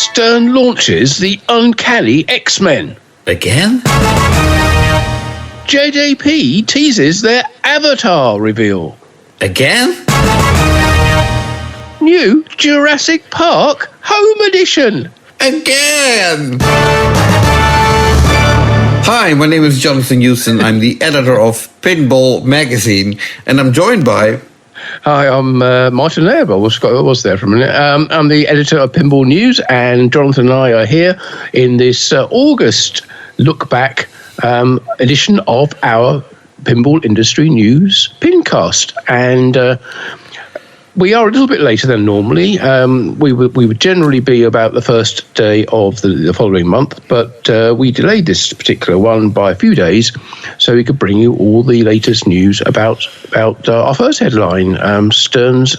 Stern launches the Uncanny X-Men. Again? JJP teases their Avatar reveal. Again? New Jurassic Park Home Edition. Again! Hi, my name is Jonathan Joosten. I'm the editor of Pinball magazine, and I'm joined by... Hi, I'm Martin Laird. I was there for a minute. I'm the editor of Pinball News, and Jonathan and I are here in this August look-back edition of our Pinball Industry News PINcast. And we are a little bit later than normally. We would generally be about the first day of the following month, but we delayed this particular one by a few days so we could bring you all the latest news about our first headline, Stern's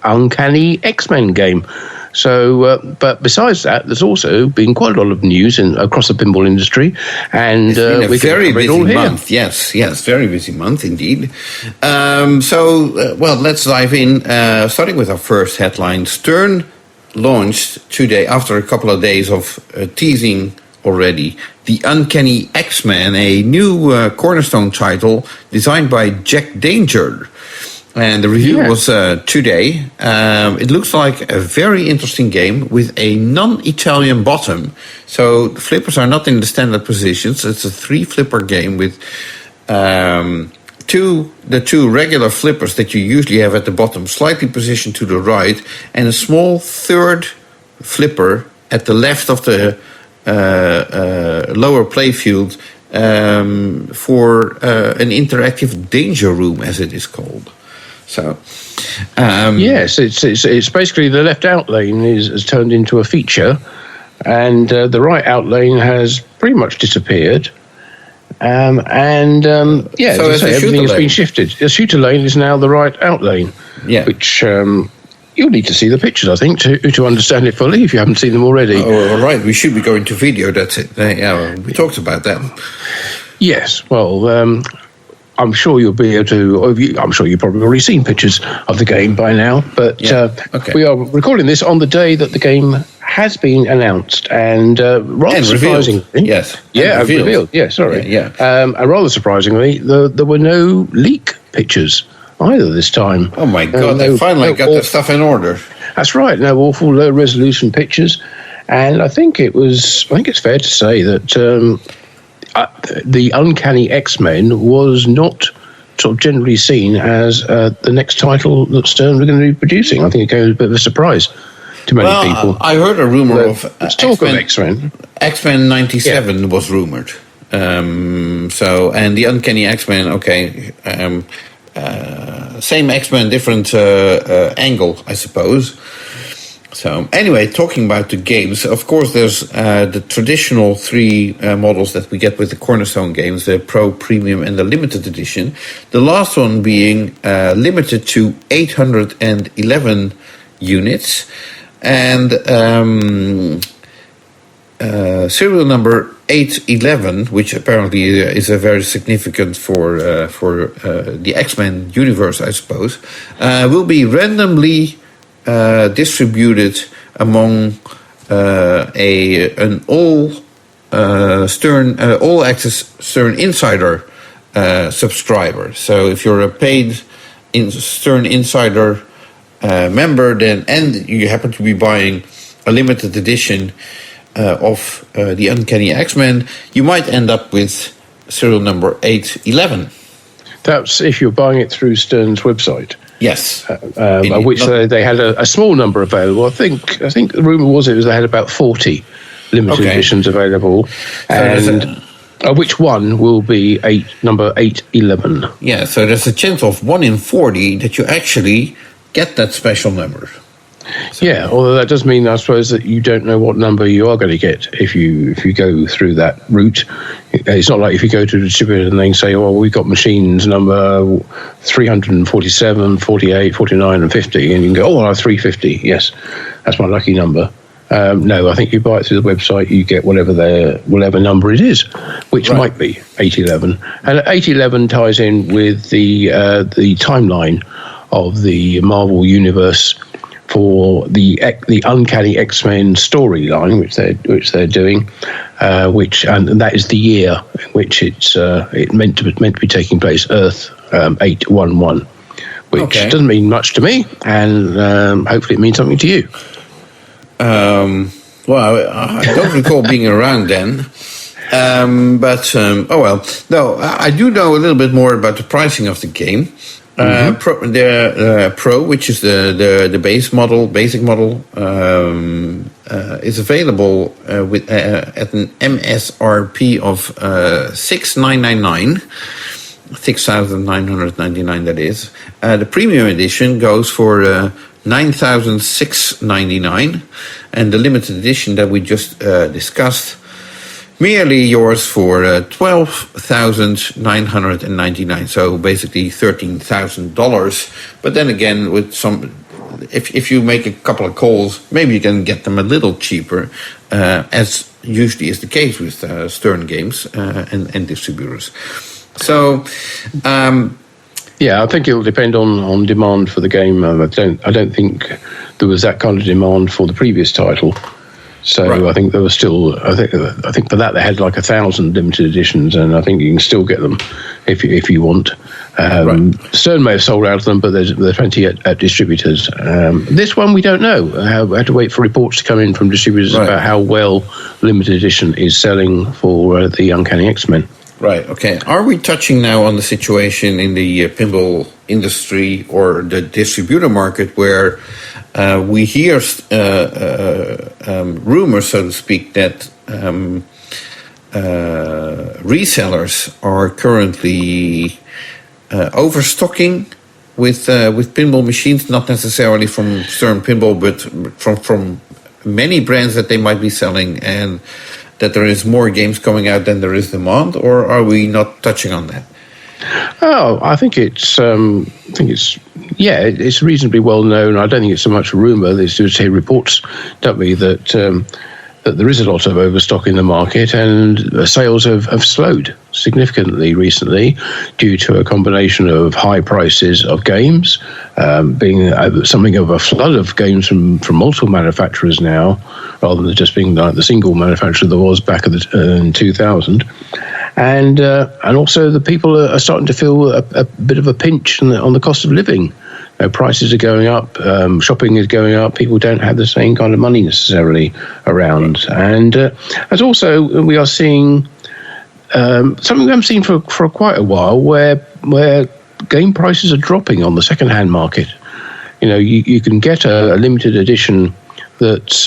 Uncanny X-Men game. So, but besides that, there's also been quite a lot of news across the pinball industry, and it's been a very busy month. Here. Yes, very busy month indeed. Well, let's dive in. Starting with our first headline: Stern launched today, after a couple of days of teasing already, the Uncanny X-Men, a new cornerstone title designed by Jack Danger. And the review was today. It looks like a very interesting game with a non-Italian bottom. So the flippers are not in the standard positions. It's a 3-flipper game with the two regular flippers that you usually have at the bottom, slightly positioned to the right, and a small third flipper at the left of the lower playfield for an interactive danger room, as it is called. So, yes, it's basically the left out lane has turned into a feature, and the right out lane has pretty much disappeared. So everything has been shifted. The shooter lane is now the right out lane. Yeah, which you'll need to see the pictures, I think, to understand it fully if you haven't seen them already. Oh, all right. We should be going to video. That's it. We talked about that. Yes. Well. I'm sure you'll be able to. I'm sure you've probably already seen pictures of the game by now. But we are recording this on the day that the game has been announced, and rather surprisingly, revealed. Yeah, sorry. And rather surprisingly, there were no leak pictures either this time. Oh my God! They finally got their stuff in order. That's right. No awful low resolution pictures, and I think it's fair to say that. The Uncanny X-Men was not sort of generally seen as the next title that Stern were going to be producing. I think it came as a bit of a surprise to many people. I heard a rumor of talk of X-Men. X-Men 97 was rumored. And the Uncanny X-Men, same X-Men, different angle, I suppose. So anyway, talking about the games, of course, there's the traditional 3 models that we get with the Cornerstone games, the Pro, Premium, and the Limited Edition. The last one being limited to 811 units. And serial number 811, which apparently is a very significant for the X-Men universe, I suppose, will be randomly distributed among an all access Stern Insider subscriber. So if you're a paid Stern Insider member, and you happen to be buying a limited edition of the Uncanny X-Men, you might end up with serial number 811. That's if you're buying it through Stern's website. Yes, which they had a small number available. I think the rumor was they had about 40 limited editions available, and which one will be number 811. Yeah, so there's a chance of 1 in 40 that you actually get that special number. So. Yeah, although that does mean, I suppose, that you don't know what number you are going to get if you go through that route. It's not like if you go to the distributor and they say, "Oh, we've got machines number 347, 48, 49, and 50," and you can go, "Oh, I have 350. Yes, that's my lucky number." No, I think you buy it through the website, you get whatever number it is, which might be 811, and 811 ties in with the timeline of the Marvel Universe for the Uncanny X-Men storyline, which they're doing, and that is the year in which it's meant to be taking place, Earth 811, which doesn't mean much to me, and hopefully it means something to you. Well, I don't recall being around then. Oh well. No, I do know a little bit more about the pricing of the game. Pro, which is the basic model, is available at an MSRP of $6,999. 6,999, that is. The premium edition goes for $9,699, and the limited edition that we just discussed, merely yours for $12,999. So basically $13,000. But then again, with some, if you make a couple of calls, maybe you can get them a little cheaper, as usually is the case with Stern games and distributors. So, yeah, I think it will depend on demand for the game. I don't think there was that kind of demand for the previous title. So right. I think there was still. I think for that they had like 1,000 limited editions, and I think you can still get them if you want. Right. Stern may have sold out of them, but there's plenty at distributors. This one we don't know. We have to wait for reports to come in from distributors about how well limited edition is selling for the Uncanny X-Men. Right, okay. Are we touching now on the situation in the pinball industry or the distributor market where we hear rumors, so to speak, that resellers are currently overstocking with pinball machines, not necessarily from Stern Pinball, but from many brands that they might be selling, and that there is more games coming out than there is demand, or are we not touching on that? Oh, I think it's reasonably well known. I don't think it's so much a rumor. There's just reports, don't we, that there is a lot of overstock in the market, and sales have slowed significantly recently due to a combination of high prices of games, being something of a flood of games from multiple manufacturers now, rather than just being like the single manufacturer there was back in 2000. And also the people are starting to feel a bit of a pinch on the cost of living. Prices are going up, shopping is going up, people don't have the same kind of money necessarily around. And as also we are seeing something we haven't seen for quite a while, where game prices are dropping on the second-hand market. You can get a limited edition that's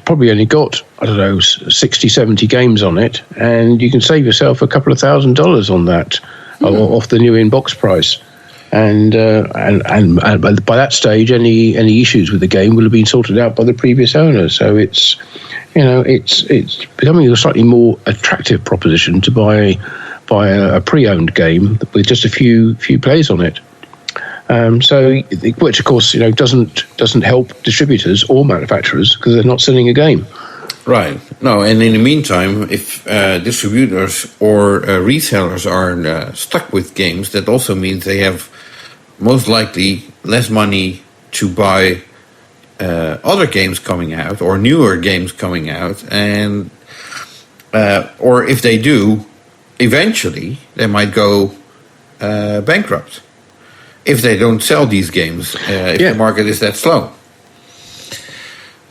probably only got, 60, 70 games on it, and you can save yourself a couple of $1,000s on that, off the new in-box price. And by that stage, any issues with the game will have been sorted out by the previous owner. So it's becoming a slightly more attractive proposition to buy a pre-owned game with just a few plays on it. Which of course doesn't help distributors or manufacturers because they're not selling a game. Right. No, and in the meantime, if distributors or resellers are stuck with games, that also means they have most likely less money to buy other games coming out or newer games coming out, and or if they do, eventually they might go bankrupt if they don't sell these games, if the market is that slow.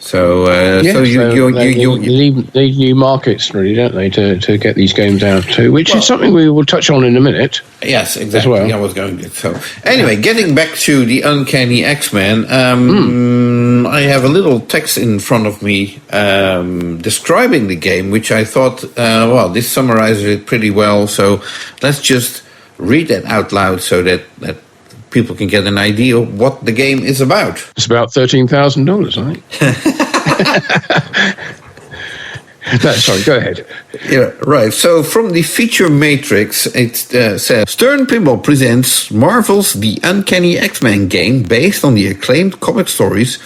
So, you need new markets, really, don't they, to get these games out to, which is something we will touch on in a minute. Yes, exactly. Well. I was going to. So, anyway, getting back to the Uncanny X-Men, I have a little text in front of me describing the game, which I thought, this summarizes it pretty well. So, let's just read that out loud so that people can get an idea of what the game is about. It's about $13,000, I think. No, sorry, go ahead. Yeah, right. So from the feature matrix, it says, Stern Pinball presents Marvel's The Uncanny X-Men game based on the acclaimed comic stories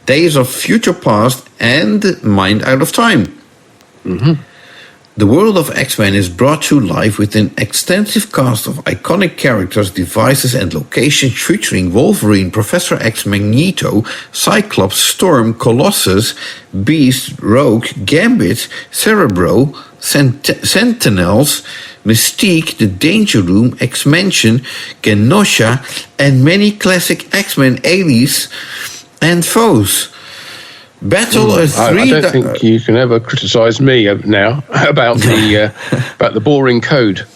Days of Future Past and Mind Out of Time. Mm-hmm. The world of X-Men is brought to life with an extensive cast of iconic characters, devices, and locations featuring Wolverine, Professor X, Magneto, Cyclops, Storm, Colossus, Beast, Rogue, Gambit, Cerebro, Sentinels, Mystique, the Danger Room, X-Mansion, Genosha, and many classic X-Men allies and foes. Battle I don't think you can ever criticise me now about the boring code.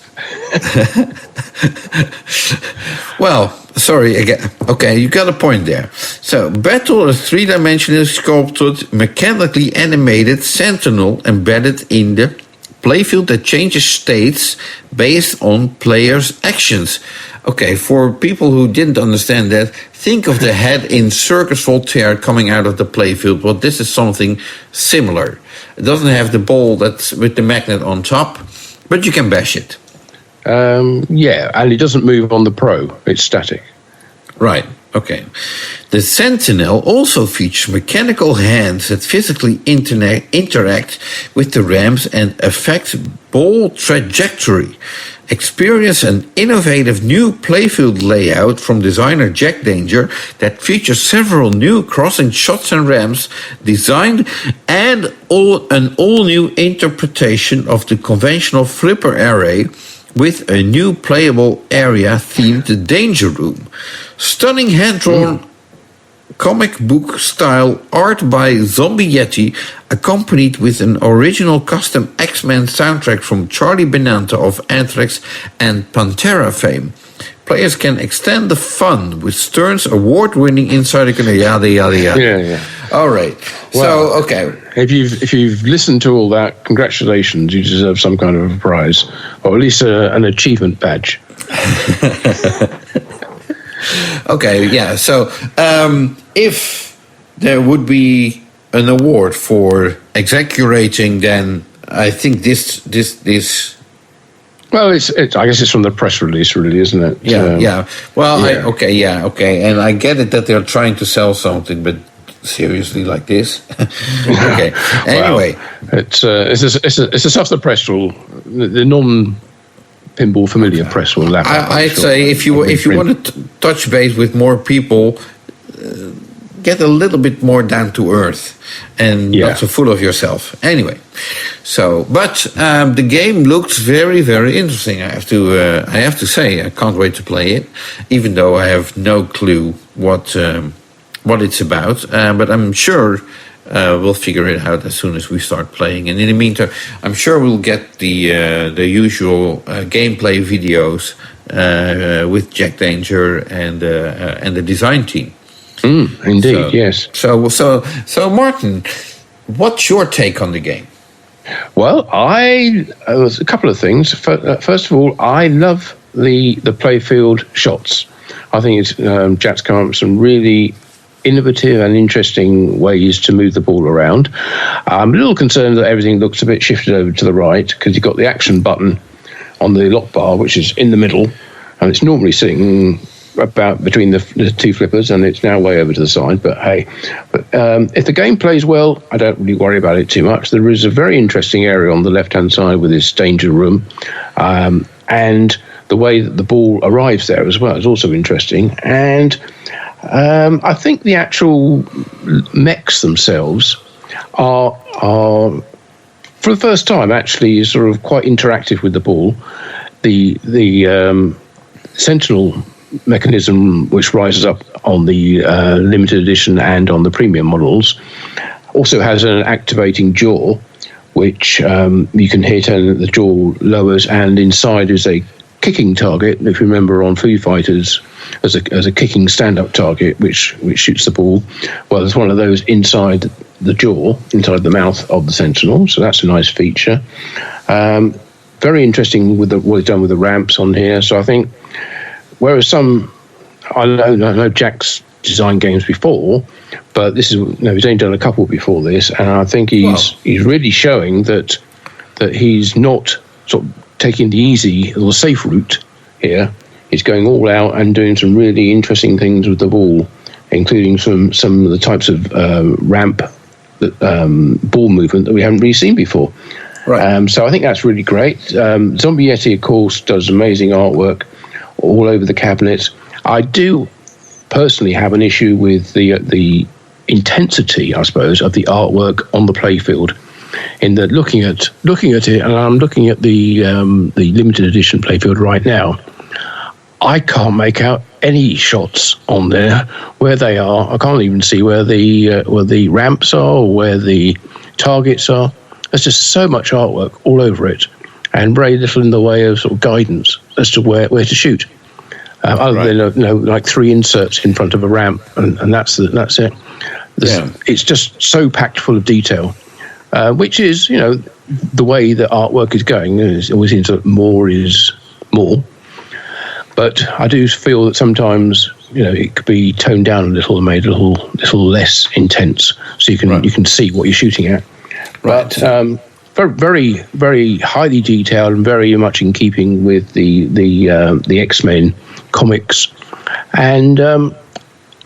Well, sorry again. Okay, you got a point there. So, Battle, a three-dimensional sculpted, mechanically animated sentinel embedded in the playfield that changes states based on players' actions. Okay, for people who didn't understand that, think of the head in Circus Voltaire coming out of the playfield. Well, this is something similar. It doesn't have the ball that's with the magnet on top, but you can bash it. Yeah, and it doesn't move on the Pro. It's static. Right, okay. The Sentinel also features mechanical hands that physically interact with the ramps and affect ball trajectory. Experience an innovative new playfield layout from designer Jack Danger that features several new crossing shots and ramps designed and an all-new interpretation of the conventional flipper array with a new playable area themed the Danger Room. Stunning hand-drawn comic book style art by Zombie Yeti, accompanied with an original custom X-Men soundtrack from Charlie Benante of Anthrax and Pantera fame. Players can extend the fun with Stern's award-winning insider yada yada yada. Yeah. All right. Well, so okay. If you've listened to all that, congratulations. You deserve some kind of a prize, or at least an achievement badge. Okay, yeah. So if there would be an award for exaggerating, then I think this. Well, it's I guess it's from the press release, really, isn't it? Yeah. Well, yeah. Okay, and I get it that they're trying to sell something, but seriously, like this? Okay. Anyway, well, it's the stuff the press will, the non-pinball familiar press will laugh at. I'd say if you want to touch base with more people, get a little bit more down to earth and not so full of yourself. Anyway, so but the game looks very, very interesting. I have to say, I can't wait to play it, even though I have no clue what it's about. But I'm sure we'll figure it out as soon as we start playing. And in the meantime, I'm sure we'll get the usual gameplay videos with Jack Danger and the design team. Indeed, yes. So Martin, what's your take on the game? Well, there's a couple of things. First of all, I love the playfield shots. I think Jack's come up with some really innovative and interesting ways to move the ball around. I'm a little concerned that everything looks a bit shifted over to the right because you've got the action button on the lock bar, which is in the middle, and it's normally sitting about between the two flippers, and it's now way over to the side. But hey, if the game plays well, I don't really worry about it too much. There is a very interesting area on the left-hand side with this danger room, and the way that the ball arrives there as well is also interesting. And I think the actual mechs themselves are for the first time actually sort of quite interactive with the ball. The Sentinel mechanism, which rises up on the limited edition and on the premium models, also has an activating jaw, which you can hit, and the jaw lowers, and inside is a kicking target. If you remember on Foo Fighters, as a kicking stand-up target, which shoots the ball. Well, there's one of those inside the jaw, inside the mouth of the Sentinel. So that's a nice feature. Very interesting with what it's done with the ramps on here. So I think, whereas I know Jack's designed games before, but this is he's only done a couple before this, and I think he's really showing that he's not sort of taking the easy or safe route here. He's going all out and doing some really interesting things with the ball, including some of the types of ramp ball movement that we haven't really seen before. Right. So I think that's really great. Zombie Yeti, of course, does amazing artwork all over the cabinets. I do personally have an issue with the intensity, I suppose, of the artwork on the playfield. In that, looking at it, and I'm looking at the limited edition playfield right now, I can't make out any shots on there where they are. I can't even see where the ramps are or where the targets are. There's just so much artwork all over it, and very little in the way of sort of guidance as to where to shoot. Other than like 3 inserts in front of a ramp, and that's it. It's just so packed full of detail, which is the way that artwork is going. It always seems that more is more, but I do feel that sometimes it could be toned down a little and made a little less intense, so you can see what you're shooting at. Right. But very, very highly detailed and very much in keeping with the X-Men comics. And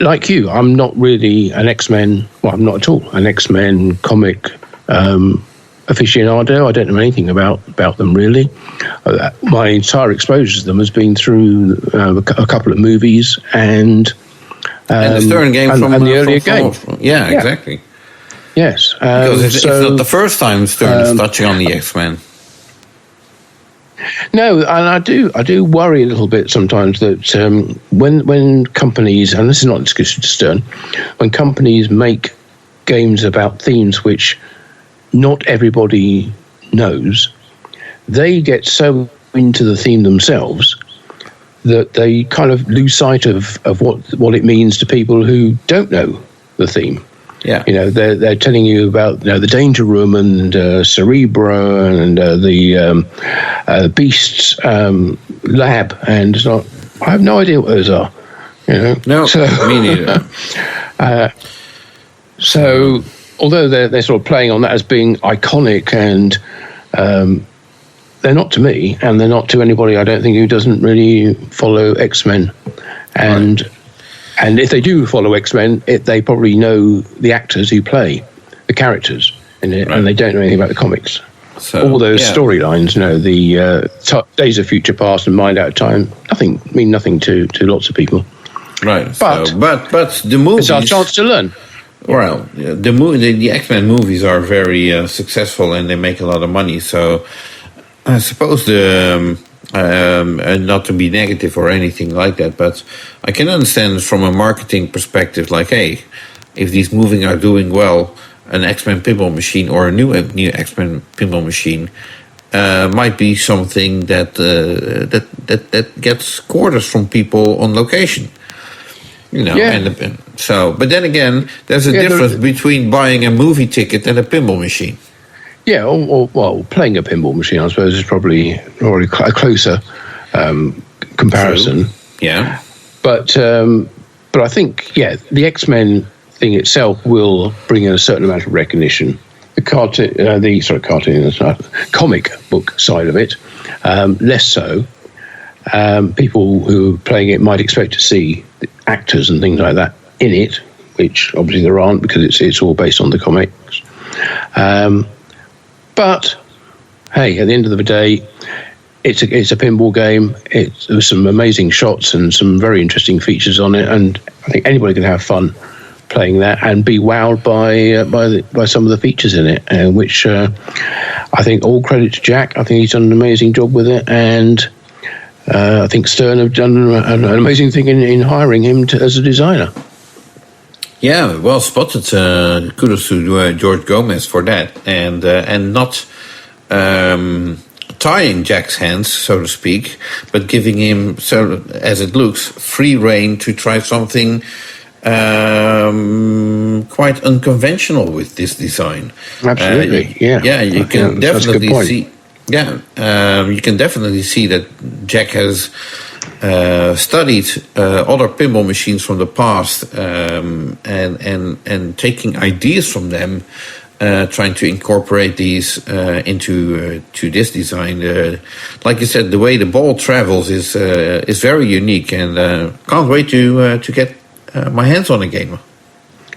like you, I'm not really an X-Men. Well, I'm not at all an X-Men comic aficionado. I don't know anything about them really. My entire exposure to them has been through a couple of movies and the Stern game and the earlier game. Yeah, exactly. Yes, because it's not the first time Stern is touching on the X-Men. No, and I do worry a little bit sometimes that when companies, and this is not exclusive to Stern, when companies make games about themes which not everybody knows, they get so into the theme themselves that they kind of lose sight of what it means to people who don't know the theme. Yeah, they're telling you about the Danger Room and Cerebro and the Beasts lab, and it's not. I have no idea what those are. No, so, me neither. So, although they're sort of playing on that as being iconic, and they're not to me, and they're not to anybody I don't think who doesn't really follow X-Men, and. Right. And if they do follow X-Men, they probably know the actors who play the characters in it, and they don't know anything about the comics. So, all those storylines, the Days of Future Past and Mind Out of Time, mean nothing to lots of people. Right. But the movies, it's our chance to learn. Well, the X-Men movies are very successful and they make a lot of money. So I suppose not to be negative or anything like that, but I can understand from a marketing perspective, like, hey, if these movies are doing well, an X-Men pinball machine or a new X-Men pinball machine might be something that gets quarters from people on location. And so, but then again, there's a difference between buying a movie ticket and a pinball machine. Yeah, well, playing a pinball machine, I suppose, is probably a closer comparison. True. Yeah, but I think the X-Men thing itself will bring in a certain amount of recognition. The comic book side of it, less so. People who are playing it might expect to see the actors and things like that in it, which obviously there aren't because it's all based on the comics. But hey, at the end of the day, it's a pinball game. There's some amazing shots and some very interesting features on it, and I think anybody can have fun playing that and be wowed by some of the features in it. Which I think all credit to Jack. I think he's done an amazing job with it, and I think Stern have done an amazing thing in hiring him as a designer. Yeah, well spotted. Kudos to George Gomez for that, and not tying Jack's hands, so to speak, but giving him, so as it looks, free rein to try something quite unconventional with this design. Absolutely, you can definitely see. Yeah, you can definitely see that Jack has studied other pinball machines from the past and taking ideas from them, trying to incorporate these into this design. Like you said, the way the ball travels is very unique, and can't wait to get my hands on a game.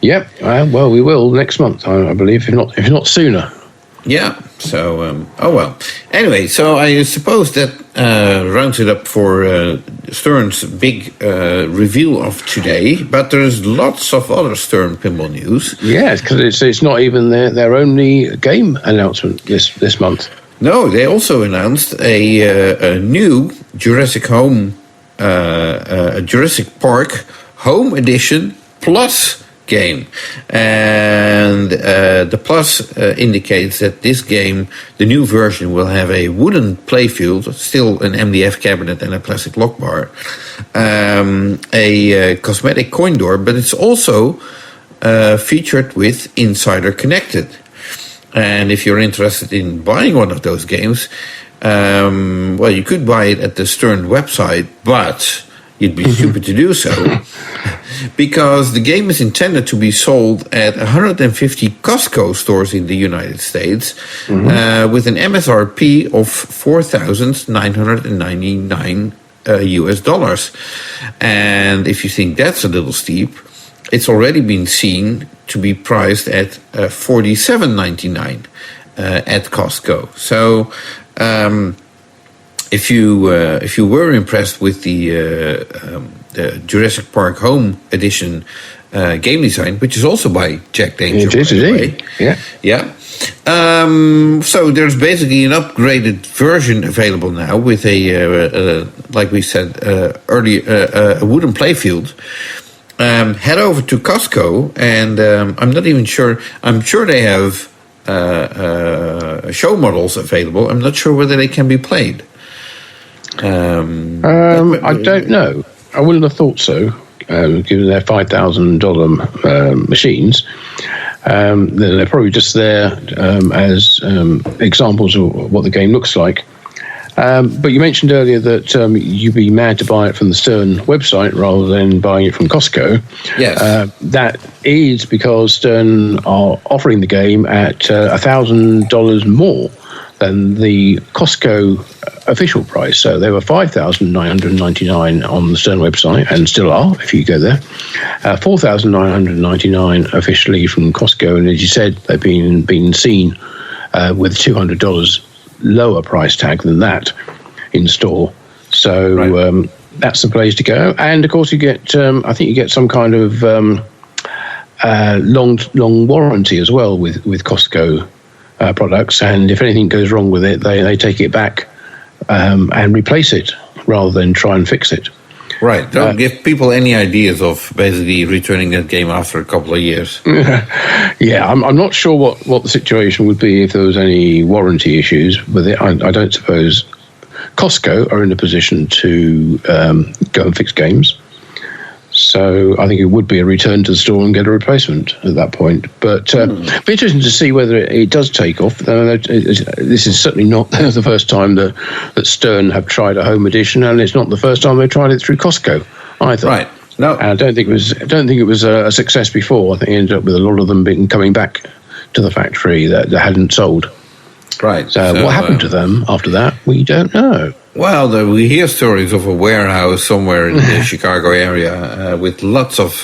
Yep, well, we will next month, I believe, if not sooner. Yeah. So, oh well. Anyway, so I suppose that rounds it up for Stern's big review of today. But there's lots of other Stern pinball news. Yeah, because it's not even their only game announcement this month. No, they also announced a new Jurassic Park Home Edition Plus game, and the Plus indicates that this game, the new version, will have a wooden playfield, still an MDF cabinet and a plastic lock bar, a cosmetic coin door, but it's also featured with Insider Connected. And if you're interested in buying one of those games, well, you could buy it at the Stern website, but you'd be stupid to do so, because the game is intended to be sold at 150 Costco stores in the United States, with an MSRP of $4,999 US dollars. And if you think that's a little steep, it's already been seen to be priced at $47.99 at Costco. So if you were impressed with the Jurassic Park Home Edition game design, which is also by Jack Danger, it is indeed. Yeah. So there's basically an upgraded version available now with a like we said earlier, a wooden playfield. Head over to Costco, and I'm not even sure. I'm sure they have show models available. I'm not sure whether they can be played. I don't know. I wouldn't have thought so, given their $5,000 machines. They're probably just there as examples of what the game looks like. But you mentioned earlier that you'd be mad to buy it from the Stern website rather than buying it from Costco. Yes. That is because Stern are offering the game at $1,000 more than the Costco official price. So they were $5,999 on the Stern website, and still are if you go there. $4,999 officially from Costco, and as you said, they've been seen with $200 lower price tag than that in store. So right. That's the place to go. And of course, you get I think you get some kind of long warranty as well with Costco products, and if anything goes wrong with it, they take it back and replace it rather than try and fix it. Right. Don't give people any ideas of basically returning that game after a couple of years. Yeah, I'm not sure what the situation would be if there was any warranty issues with it. I don't suppose Costco are in a position to go and fix games. So I think it would be a return to the store and get a replacement at that point. But it'd be interesting to see whether it does take off. This is certainly not the first time that Stern have tried a home edition, and it's not the first time they tried it through Costco either. Right. No, I don't think it was a success before. I think it ended up with a lot of them coming back to the factory that hadn't sold. Right. So what happened to them after that, we don't know. Well, we hear stories of a warehouse somewhere in the Chicago area with lots of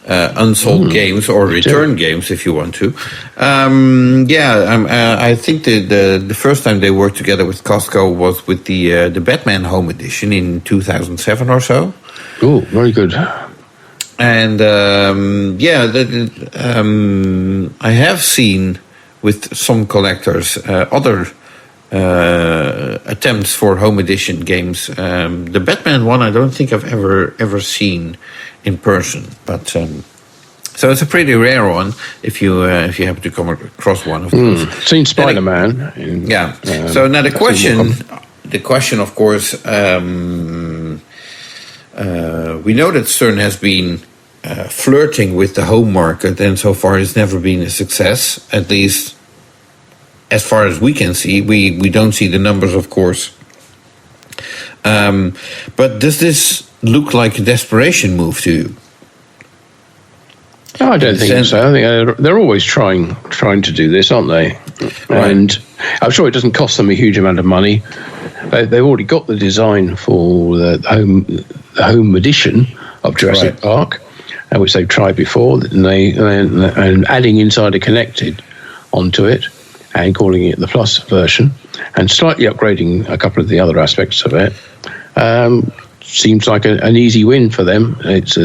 unsold games or return games, if you want to. I think the first time they worked together with Costco was with the Batman Home Edition in 2007 or so. Oh, very good. And I have seen with some collectors other attempts for home edition games. The Batman one I don't think I've ever seen in person, but so it's a pretty rare one if you happen to come across one of those. Seen Spider-Man. So now the question, of course, we know that Stern has been flirting with the home market, and so far it's never been a success, at least as far as we can see. We don't see the numbers, of course. But does this look like a desperation move to you? No, I don't think so. I think they're always trying to do this, aren't they? Right. And I'm sure it doesn't cost them a huge amount of money. They've already got the design for the home edition of Jurassic Park, which they've tried before, and adding Insider Connected onto it. and calling it the Plus version, and slightly upgrading a couple of the other aspects of it. Seems like an easy win for them. It's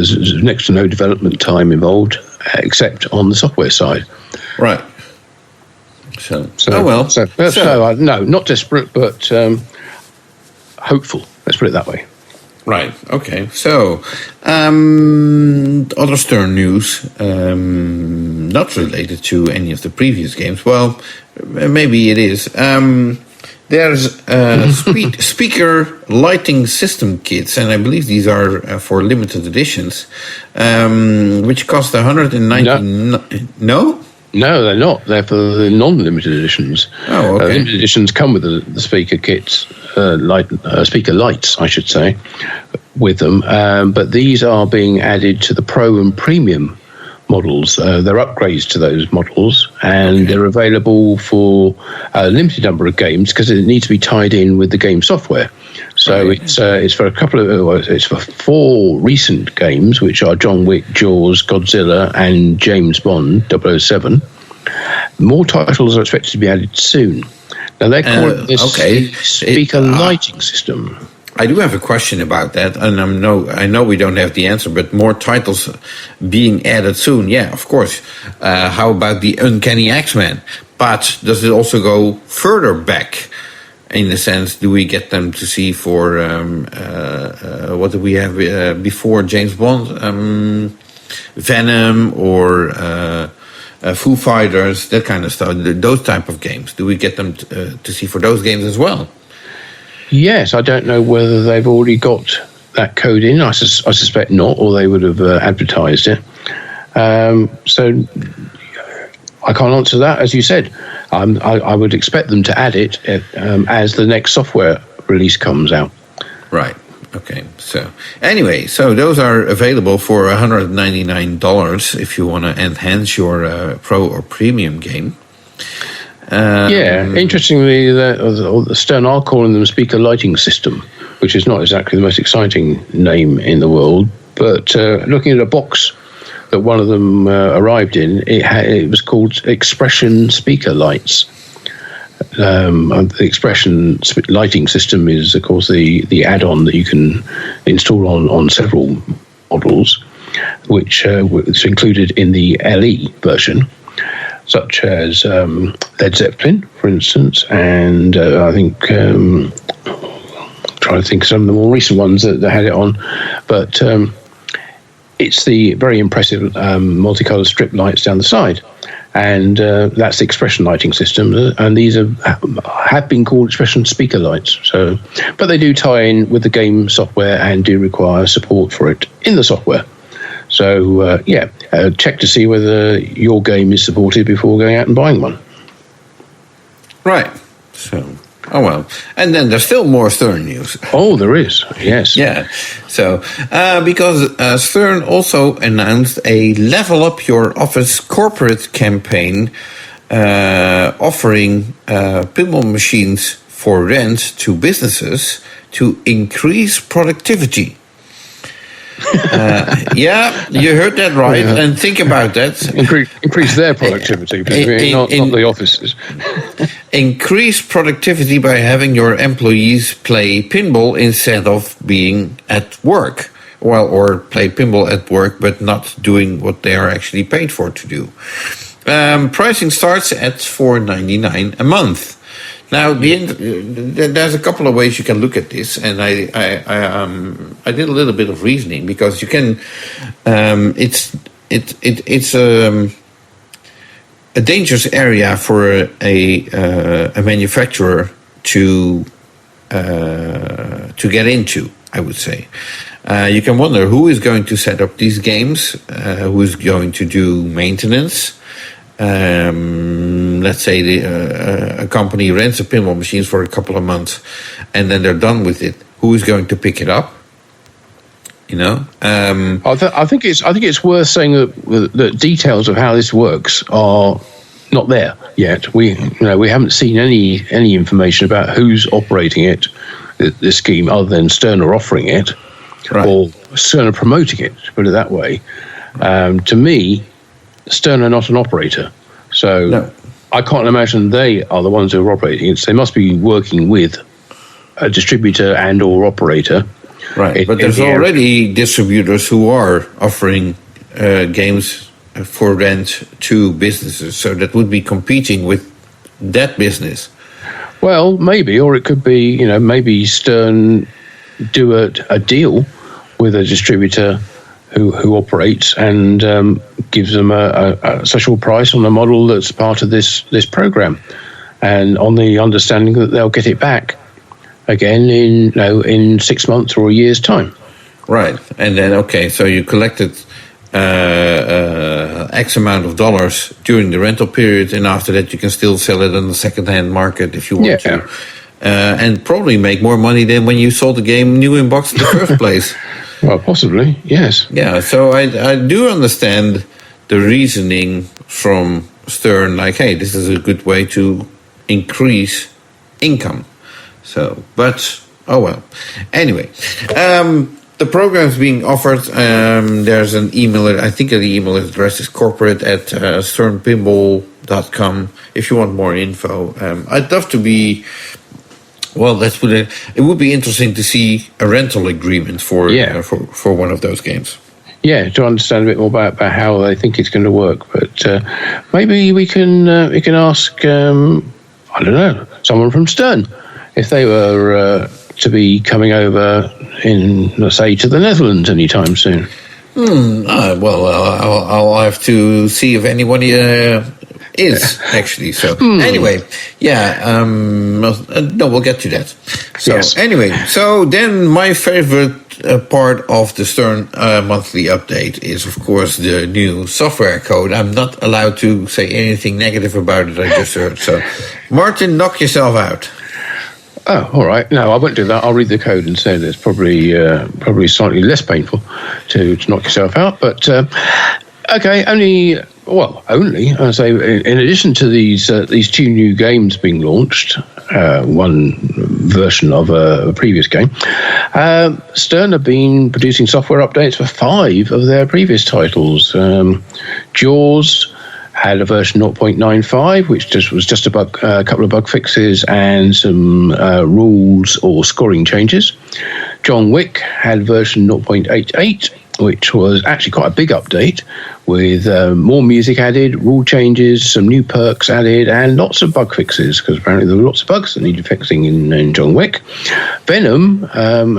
next to no development time involved, except on the software side. Right. So no, not desperate, but hopeful. Let's put it that way. Right. Okay. So, other Stern news, not related to any of the previous games. Well, maybe it is. There's speaker lighting system kits, and I believe these are for limited editions, which cost 190. No? No, they're not. They're for the non-limited editions. Oh, okay. Limited editions come with the speaker kits, speaker lights, I should say, with them. But these are being added to the Pro and Premium models. They're upgrades to those models, and they're available for a limited number of games because it needs to be tied in with the game software. So it's for it's for 4 recent games, which are John Wick, Jaws, Godzilla, and James Bond 007. More titles are expected to be added soon. Now they call it this speaker lighting system. I do have a question about that, and I know we don't have the answer, but more titles being added soon, yeah, of course. How about the Uncanny X-Men? But does it also go further back? In the sense, do we get them to see for what did we have before James Bond? Venom or Foo Fighters, that kind of stuff, those type of games. Do we get them to see for those games as well? Yes, I don't know whether they've already got that code in. I suspect not, or they would have advertised it. So I can't answer that. As you said, I would expect them to add it as the next software release comes out. Right. Okay. So anyway, those are available for $199 if you want to enhance your Pro or Premium game. Interestingly, the Stern are calling them speaker lighting system, which is not exactly the most exciting name in the world. But looking at a box that one of them arrived in, it was called Expression Speaker Lights. The Expression lighting system is, of course, the add-on that you can install on several models, which is included in the LE version, such as Led Zeppelin, for instance, and I think trying to think of some of the more recent ones that had it on, but it's the very impressive multicolored strip lights down the side, and that's the Expression lighting system, and these have been called Expression speaker lights. So, but they do tie in with the game software and do require support for it in the software. So, check to see whether your game is supported before going out and buying one. Right. So, oh well. And then there's still more Stern news. Oh, there is. Yes. Yeah. So, because Stern also announced a Level Up Your Office corporate campaign offering pinball machines for rent to businesses to increase productivity. You heard that right, and think about that. Increase their productivity, not the offices. Increase productivity by having your employees play pinball instead of being at work. Well, or play pinball at work, but not doing what they are actually paid for to do. Pricing starts at $4.99 a month. Now, there's a couple of ways you can look at this, and I did a little bit of reasoning because you can. It's a dangerous area for a manufacturer to get into, I would say. You can wonder who is going to set up these games, who is going to do maintenance. Let's say a company rents a pinball machines for a couple of months, and then they're done with it. Who is going to pick it up? You know, I think it's worth saying that the details of how this works are not there yet. We haven't seen any information about who's operating it, the scheme, other than Stern are offering it, right, or Stern are promoting it. To put it that way, to me, Stern are not an operator, so no. I can't imagine they are the ones who are operating it. So they must be working with a distributor and or operator. Right, but there's already distributors who are offering games for rent to businesses, so that would be competing with that business. Well, maybe, or it could be, maybe Stern do a deal with a distributor who operates and gives them a special price on the model that's part of this program, and on the understanding that they'll get it back again in 6 months or a year's time. Right, and then so you collected X amount of dollars during the rental period, and after that you can still sell it on the second-hand market if you want to, and probably make more money than when you sold the game new in box in the first place. Well, possibly, yes. Yeah, so I do understand the reasoning from Stern, like, hey, this is a good way to increase income. So, but, oh well. Anyway, the program is being offered. There's an email, I think the email address is corporate@sternpinball.com if you want more info. I'd love to be, well, let's put it, it would be interesting to see a rental agreement for one of those games. Yeah, to understand a bit more about how they think it's going to work. But maybe we can ask, I don't know, someone from Stern, if they were to be coming over in, let's say, to the Netherlands anytime soon. I'll have to see if anybody is actually. So anyway, we'll get to that. So anyway, so then my favorite part of the Stern monthly update is, of course, the new software code. I'm not allowed to say anything negative about it. I just heard. So, Martin, knock yourself out. Oh, all right. No, I won't do that. I'll read the code and say that it's probably slightly less painful to knock yourself out. But okay, only. I say, in addition to these two new games being launched, one version of a previous game, Stern have been producing software updates for 5 of their previous titles. Jaws had a version 0.95, which was just a couple of bug fixes and some rules or scoring changes. John Wick had version 0.88, which was actually quite a big update with more music added, rule changes, some new perks added, and lots of bug fixes, because apparently there were lots of bugs that needed fixing in John Wick. Venom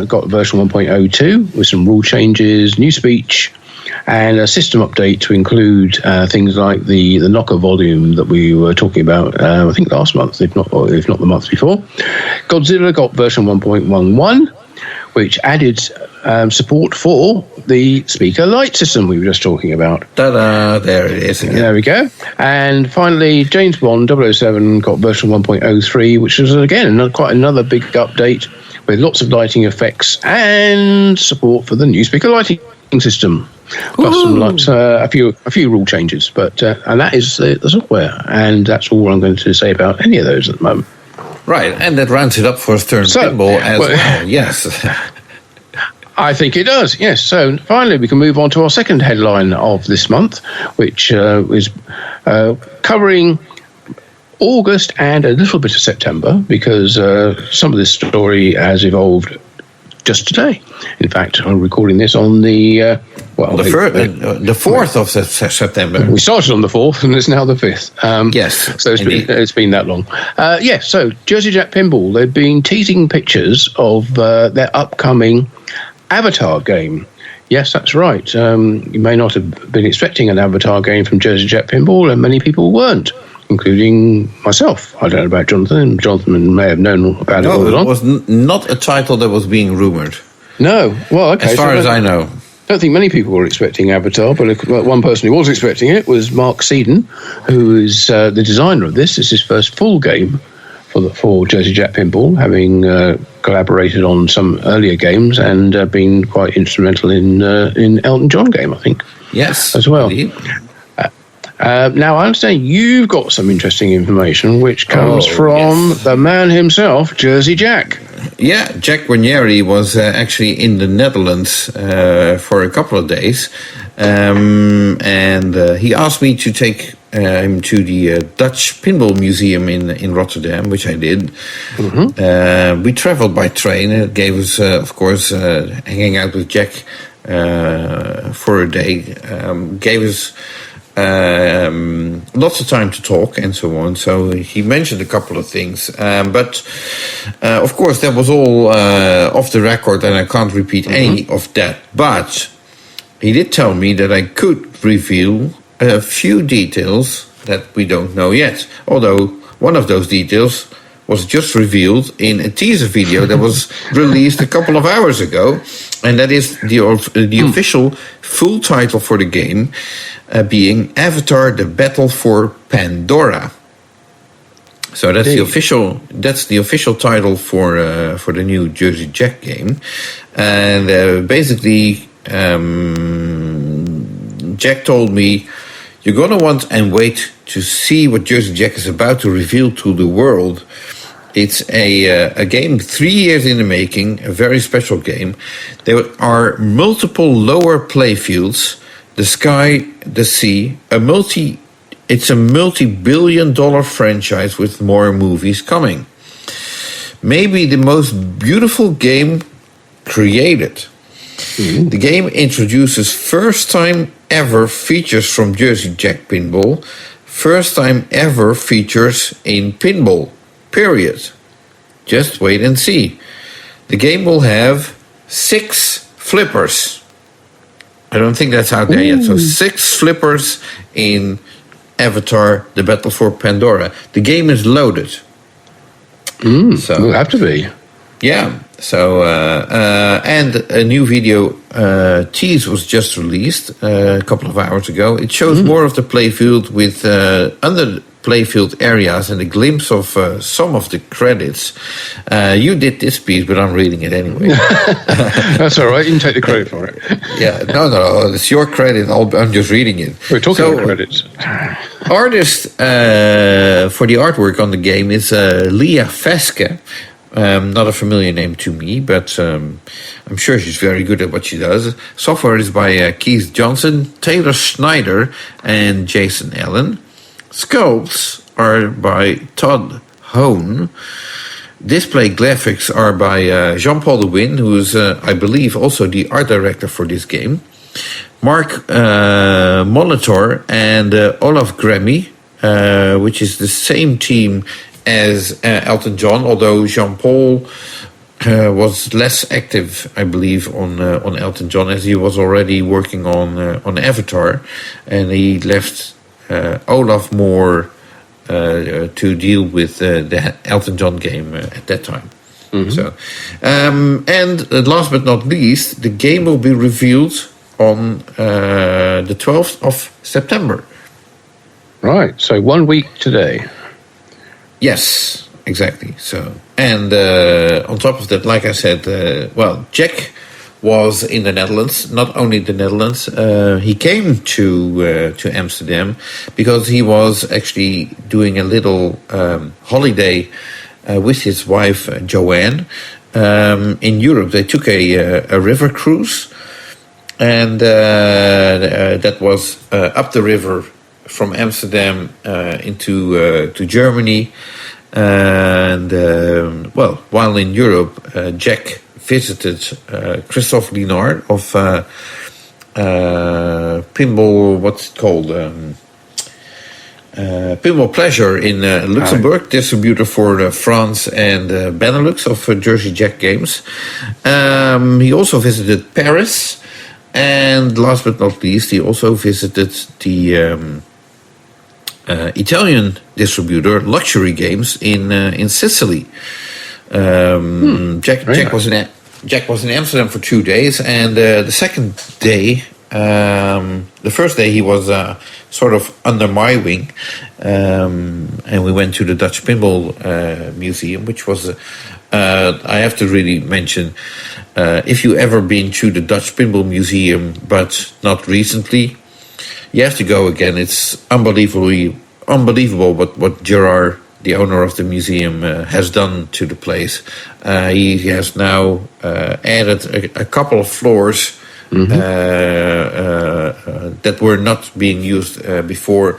got version 1.02 with some rule changes, new speech, and a system update to include things like the knocker volume that we were talking about, I think last month, if not the month before. Godzilla got version 1.11, which added support for the speaker light system we were just talking about. Ta-da! There it is again. There we go. And finally, James Bond 007 got version 1.03, which was, again, quite another big update with lots of lighting effects and support for the new speaker lighting system. Plus a few rule changes, but and that is the software, and that's all I'm going to say about any of those at the moment. Right, and that rounds it up for Stern Pinball as well. Yes, I think it does. Yes. So finally, we can move on to our second headline of this month, which is covering August and a little bit of September, because some of this story has evolved just today. In fact, I'm recording this on the 4th of September. We started on the 4th, and it's now the 5th. Yes, so it's been that long. So Jersey Jack Pinball, they've been teasing pictures of their upcoming Avatar game. Yes, that's right. You may not have been expecting an Avatar game from Jersey Jack Pinball, and many people weren't, including myself. I don't know about Jonathan. Jonathan may have known about it all along. No, it was not a title that was being rumoured. No. Well, okay. As far as I know. I don't think many people were expecting Avatar, but one person who was expecting it was Mark Seedon, who is the designer of this. It's his first full game for Jersey Jack Pinball, having collaborated on some earlier games and been quite instrumental in Elton John game, I think. Yes, as well. Now, I understand you've got some interesting information, which comes from the man himself, Jersey Jack. Yeah, Jack Guarnieri was actually in the Netherlands for a couple of days, and he asked me to take him to the Dutch Pinball Museum in Rotterdam, which I did. We traveled by train. It gave us, of course, hanging out with Jack for a day. Gave us lots of time to talk and so on. So he mentioned a couple of things. But, of course, that was all off the record, and I can't repeat any of that. But he did tell me that I could reveal a few details that we don't know yet. Although one of those details was just revealed in a teaser video that was released a couple of hours ago. And that is the official full title for the game being Avatar: The Battle for Pandora. So that's the official title for the new Jersey Jack game. And basically Jack told me, you're going to want and wait to see what Jersey Jack is about to reveal to the world. It's a game 3 years in the making, a very special game. There are multiple lower playfields, the sky, the sea, it's a multi-billion-dollar franchise with more movies coming. Maybe the most beautiful game created. The game introduces first time ever features from Jersey Jack Pinball, first time ever features in pinball, period. Just wait and see. The game will have 6 flippers. I don't think that's out there yet. So 6 flippers in Avatar: The Battle for Pandora. The game is loaded. So it'll have to be. Yeah. So and a new video tease was just released a couple of hours ago. It shows more of the playfield with under playfield areas and a glimpse of some of the credits. You did this piece, but I'm reading it anyway. That's all right. You can take the credit for it. Yeah, no, it's your credit. I'm just reading it. We're talking about credits. Artist for the artwork on the game is Leah Feske. Not a familiar name to me, but I'm sure she's very good at what she does. Software is by Keith Johnson, Taylor Schneider, and Jason Allen. Sculpts are by Todd Hone. Display graphics are by Jean-Paul de Win, who is, I believe, also the art director for this game. Mark Molitor and Olaf Grammy, which is the same team as Elton John, although Jean-Paul was less active, I believe, on Elton John, as he was already working on Avatar, and he left Olaf more to deal with the Elton John game at that time. So, and last but not least, the game will be revealed on the 12th of September. Right, so 1 week today. Yes, exactly. So, and on top of that, like I said, Jack was in the Netherlands. Not only the Netherlands, he came to Amsterdam because he was actually doing a little holiday with his wife Joanne in Europe. They took a river cruise, and that was up the river from Amsterdam into to Germany, and while in Europe, Jack visited Christophe Linard of Pinball. What's it called? Pinball Pleasure in Luxembourg, distributor for France and Benelux of Jersey Jack games. He also visited Paris, and last but not least, he also visited the Italian distributor Luxury Games in Sicily. Jack was in Amsterdam for 2 days, and the second day, the first day he was sort of under my wing, and we went to the Dutch Pinball Museum, which was I have to really mention, if you ever been to the Dutch Pinball Museum but not recently, you have to go again. It's unbelievable what Gerard, the owner of the museum, has done to the place. He has now added a couple of floors that were not being used before.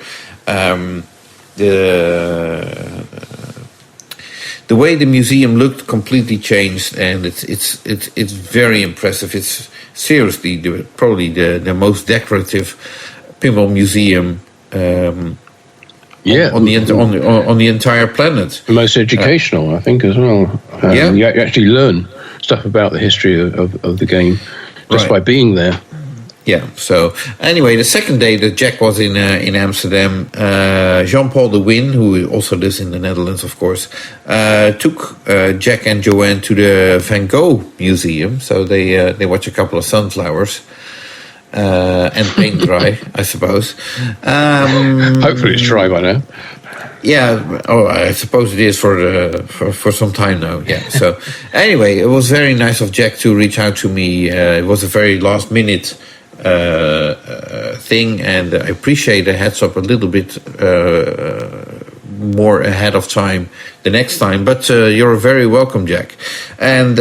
The way the museum looked completely changed, and it's very impressive. It's seriously probably the most decorative pinball museum on the entire planet. The most educational, I think, as well. You actually learn stuff about the history of the game just by being there. Yeah. So anyway, the second day that Jack was in Amsterdam, Jean-Paul de Win, who also lives in the Netherlands, of course, took Jack and Joanne to the Van Gogh Museum. So they watch a couple of sunflowers and paint dry, I suppose. Hopefully, it's dry by now. Yeah, I suppose it is for some time now. Yeah. So anyway, it was very nice of Jack to reach out to me. It was a very last minute thing, and I appreciate a heads up a little bit more ahead of time the next time. But you're very welcome, Jack. And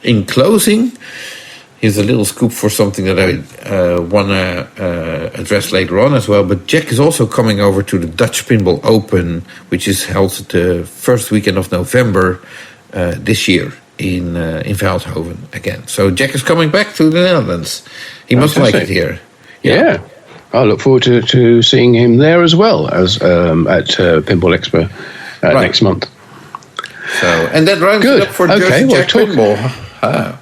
in closing, here's a little scoop for something that I want to address later on as well. But Jack is also coming over to the Dutch Pinball Open, which is held the first weekend of November this year in Veldhoven again. So Jack is coming back to the Netherlands. He must like it here. Yeah. I look forward to seeing him there as well as at Pinball Expo next month. So, and that rounds it up for Jack Pinball.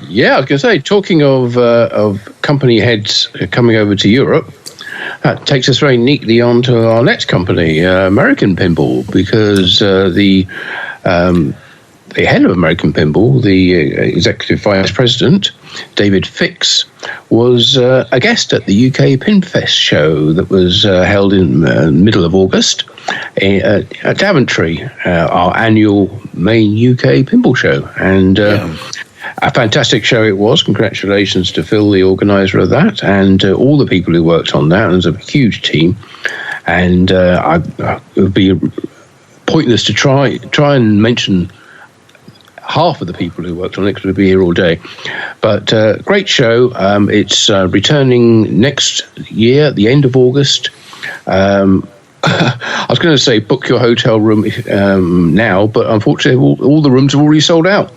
Yeah, I was going to say, talking of company heads coming over to Europe, that takes us very neatly on to our next company, American Pinball, because the head of American Pinball, the executive vice president, David Fix, was a guest at the UK Pinfest show that was held in the middle of August at Daventry, our annual main UK pinball show. And a fantastic show it was. Congratulations to Phil, the organizer of that, and all the people who worked on that. It was a huge team. And it would be pointless to try and mention half of the people who worked on it because we'd be here all day. But great show. It's returning next year at the end of August. I was going to say book your hotel room now, but unfortunately all the rooms are already sold out.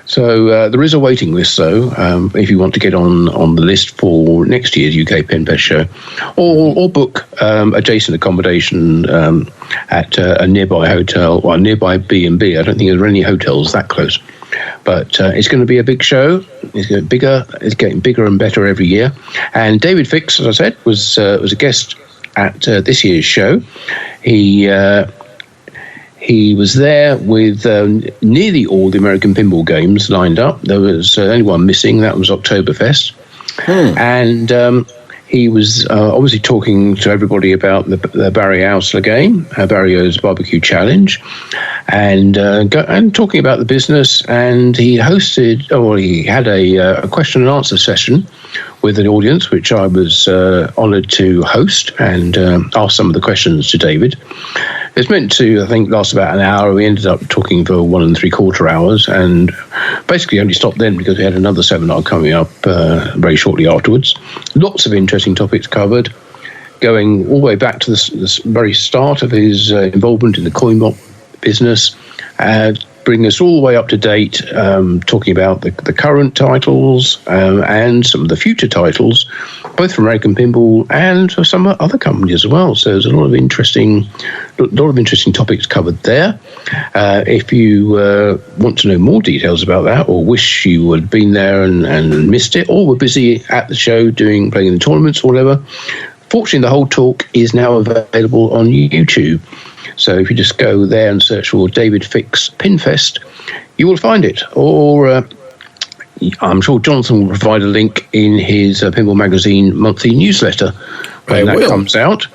So there is a waiting list, though, if you want to get on the list for next year's UK Pinfest show, or book adjacent accommodation at a nearby hotel, or a nearby B&B. I don't think there are any hotels that close. But it's going to be a big show. It's getting bigger. It's getting bigger and better every year. And David Fix, as I said, was a guest at this year's show. He was there with nearly all the American pinball games lined up. There was only one missing. That was Oktoberfest. And he was obviously talking to everybody about the Barry Ausler game, Barrio's Barbecue Challenge, and talking about the business. And he he had a question and answer session with an audience, which I was honoured to host and ask some of the questions to David. It's meant to, I think, last about an hour. We ended up talking for 1 3/4 hours and basically only stopped then because we had another seminar coming up very shortly afterwards. Lots of interesting topics covered, going all the way back to the very start of his involvement in the coin op business, bringing us all the way up to date, talking about the current titles and some of the future titles, both from American Pinball and for some other companies as well. So there's a lot of interesting topics covered there. If you want to know more details about that, or wish you had been there and missed it, or were busy at the show playing in the tournaments or whatever, fortunately the whole talk is now available on YouTube. So if you just go there and search for David Fix Pinfest, you will find it. Or I'm sure Jonathan will provide a link in his Pinball Magazine monthly newsletter when that comes out.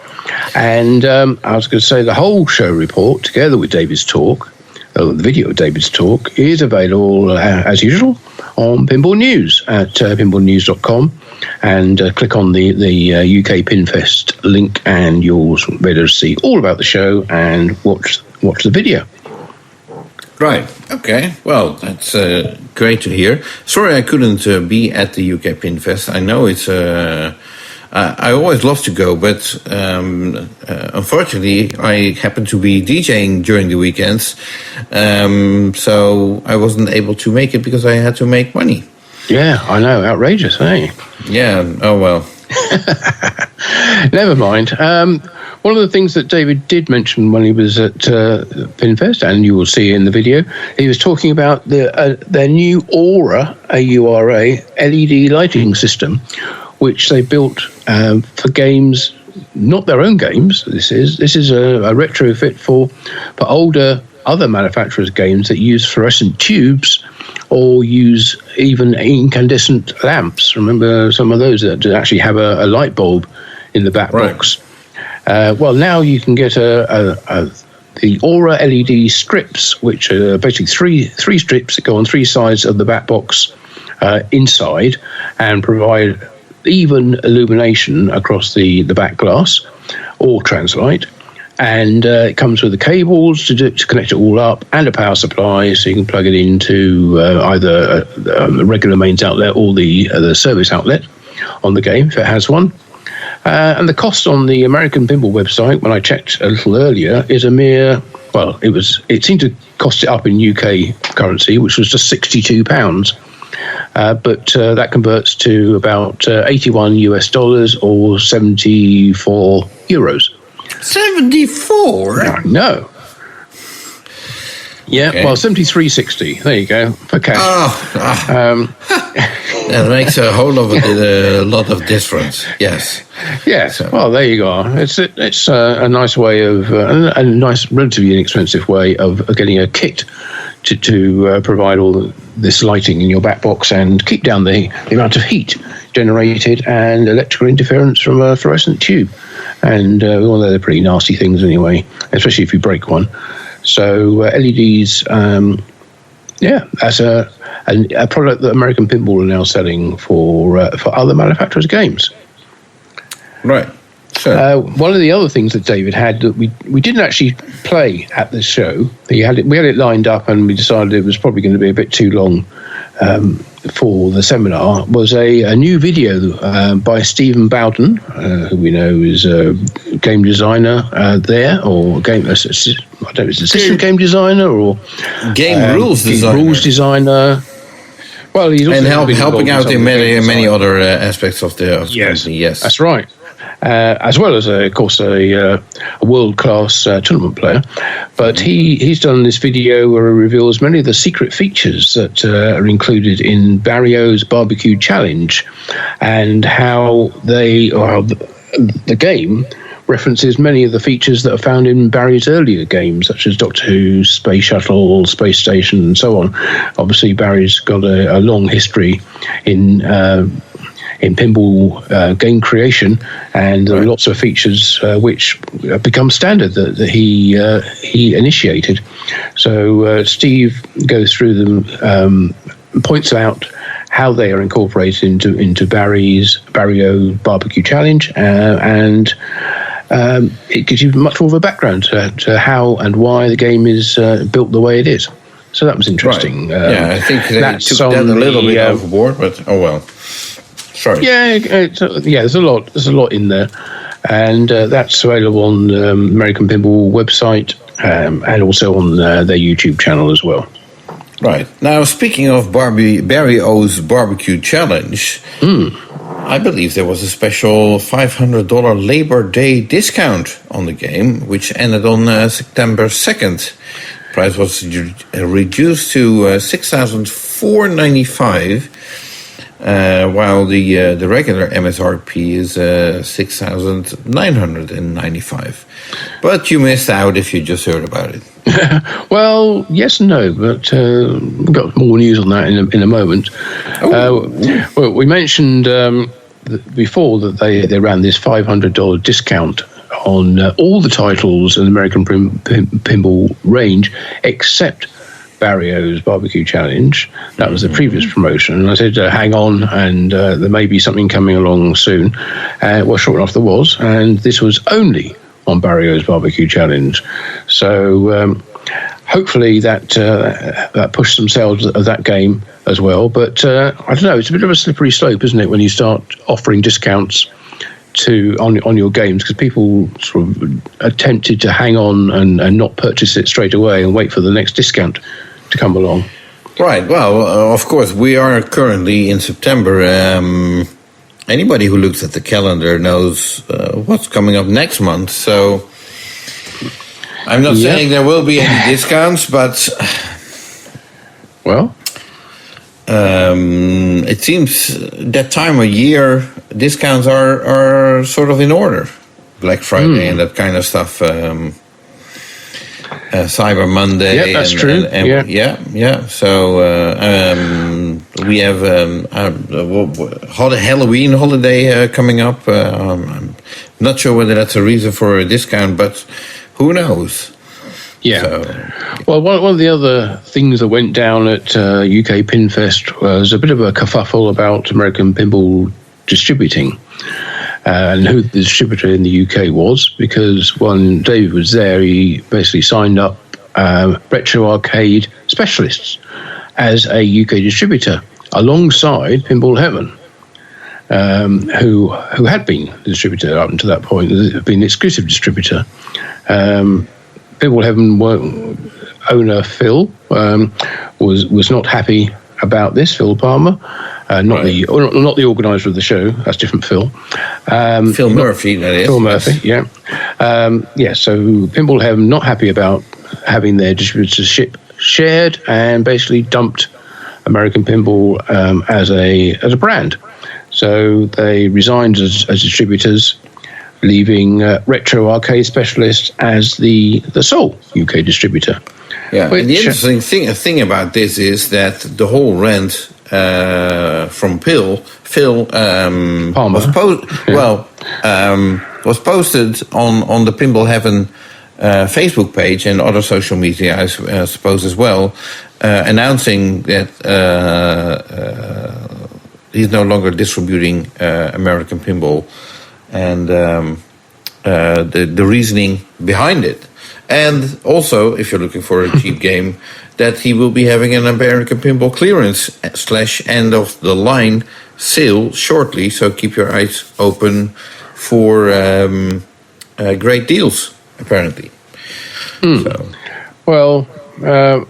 And I was going to say the whole show report, together with David's talk, the video of David's talk, is available as usual on Pinball News at pinballnews.com. And click on the UK Pinfest link, and you'll be able to see all about the show and watch the video. Right. Okay. Well, that's great to hear. Sorry I couldn't be at the UK Pinfest. I know it's... I always love to go, but unfortunately, I happen to be DJing during the weekends, so I wasn't able to make it because I had to make money. Yeah, I know. Outrageous, eh? Yeah. Oh, well. Never mind. One of the things that David did mention when he was at Pinfest, and you will see in the video, he was talking about their new Aura, A-U-R-A, LED lighting system, which they built for games, not their own games. This is a retrofit for older other manufacturers' games that use fluorescent tubes or use even incandescent lamps. Remember some of those that actually have a light bulb in the back box. Well, now you can get the Aura LED strips, which are basically three strips that go on three sides of the back box inside and provide even illumination across the back glass or translight. And it comes with the cables to connect it all up and a power supply, so you can plug it into either a regular mains outlet or the service outlet on the game if it has one. And the cost on the American Pinball website, when I checked a little earlier, is a mere, well, it seemed to cost it up in UK currency, which was just £62. But that converts to about $81 or 74 euros. 74? No. Yeah, okay. Well, 73.60. There you go, for cash. That makes a whole lot of difference. Yes. Yes. So. Well, there you go. It's a nice way of a nice, relatively inexpensive way of getting a kit to provide all this lighting in your back box and keep down the amount of heat generated and electrical interference from a fluorescent tube. And well, they're pretty nasty things anyway, especially if you break one. So LEDs, that's a product that American Pinball are now selling for other manufacturers' games. Right. So. One of the other things that David had that we didn't actually play at the show, we had it lined up and we decided it was probably going to be a bit too long for the seminar, was a new video by Stephen Bowden, who we know is a game designer there, or I don't know, it's assistant game designer or game rules designer. Well, he's also helping out in many other aspects of the company. Yes, that's right. As well as, of course, a world-class tournament player. But he's done this video where he reveals many of the secret features that are included in Barrio's Barbecue Challenge and how the game references many of the features that are found in Barry's earlier games, such as Doctor Who, Space Shuttle, Space Station, and so on. Obviously, Barry's got a long history in pinball game creation, and there are lots of features which become standard that he initiated. So Steve goes through them, points out how they are incorporated into Barrio Barbecue Challenge, and it gives you much more of a background to how and why the game is built the way it is. So that was interesting. Right. I think they took that a little bit overboard, but oh well. Sorry. Yeah, there's a lot in there, and that's available on the American Pinball website and also on their YouTube channel as well. Right. Now, speaking of Barrio's Barbecue Challenge, I believe there was a special $500 Labor Day discount on the game, which ended on September 2nd. Price was reduced to $6,495. While the regular MSRP is $6,995. But you missed out if you just heard about it. Well, yes and no, but we've got more news on that in a moment. Well, we mentioned before that they ran this $500 discount on all the titles in the American Pinball range except Barrio's Barbecue Challenge. That was the previous promotion, and I said hang on, and there may be something coming along soon. Well, sure enough there was, and this was only on Barrio's Barbecue Challenge. So hopefully that pushed some sales of that game as well. But I don't know, it's a bit of a slippery slope, isn't it, when you start offering discounts on your games, because people sort of are tempted to hang on and not purchase it straight away and wait for the next discount to come along. Right. Well, of course, we are currently in September. Anybody who looks at the calendar knows what's coming up next month. So I'm not saying there will be any discounts, but well, it seems that time of year discounts are sort of in order. Black Friday and that kind of stuff. Cyber Monday. Yeah, that's true. Yeah. So we have Halloween holiday coming up. I'm not sure whether that's a reason for a discount, but who knows? Yeah. So, well, one of the other things that went down at UK Pinfest was a bit of a kerfuffle about American Pinball distributing. And who the distributor in the UK was, because when David was there, he basically signed up Retro Arcade Specialists as a UK distributor alongside Pinball Heaven, who had been the distributor up until that point, had been the exclusive distributor. Pinball Heaven owner Phil was not happy about this, Phil Palmer. Not the organizer of the show. That's different Phil. Phil Murphy, that is. Phil Murphy, yeah. So Pinball Heaven not happy about having their distributorship shared and basically dumped American Pinball as a brand. So they resigned as distributors, leaving Retro Arcade Specialists as the sole UK distributor. Yeah, and the interesting thing about this is that the whole rant from Phil Palmer. Was posted on the Pinball Heaven Facebook page and other social media, I suppose as well, announcing that he's no longer distributing American Pinball, and the reasoning behind it. And also, if you're looking for a cheap game, that he will be having an American Pinball clearance / end of the line sale shortly. So keep your eyes open for great deals, apparently. So. Well, I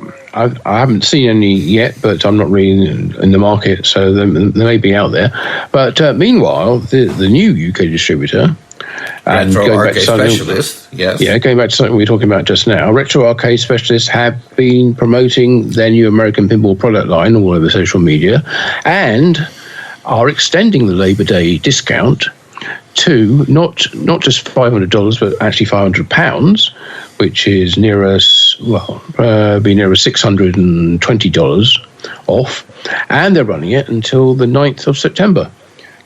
haven't seen any yet, but I'm not really in the market, so they may be out there. But meanwhile, the new UK distributor, and Retro Arcade Specialist, yes. Yeah, going back to something we were talking about just now, Retro Arcade Specialists have been promoting their new American Pinball product line all over social media and are extending the Labor Day discount to not just $500, but actually £500, which is be nearer $620 off, and they're running it until the 9th of September.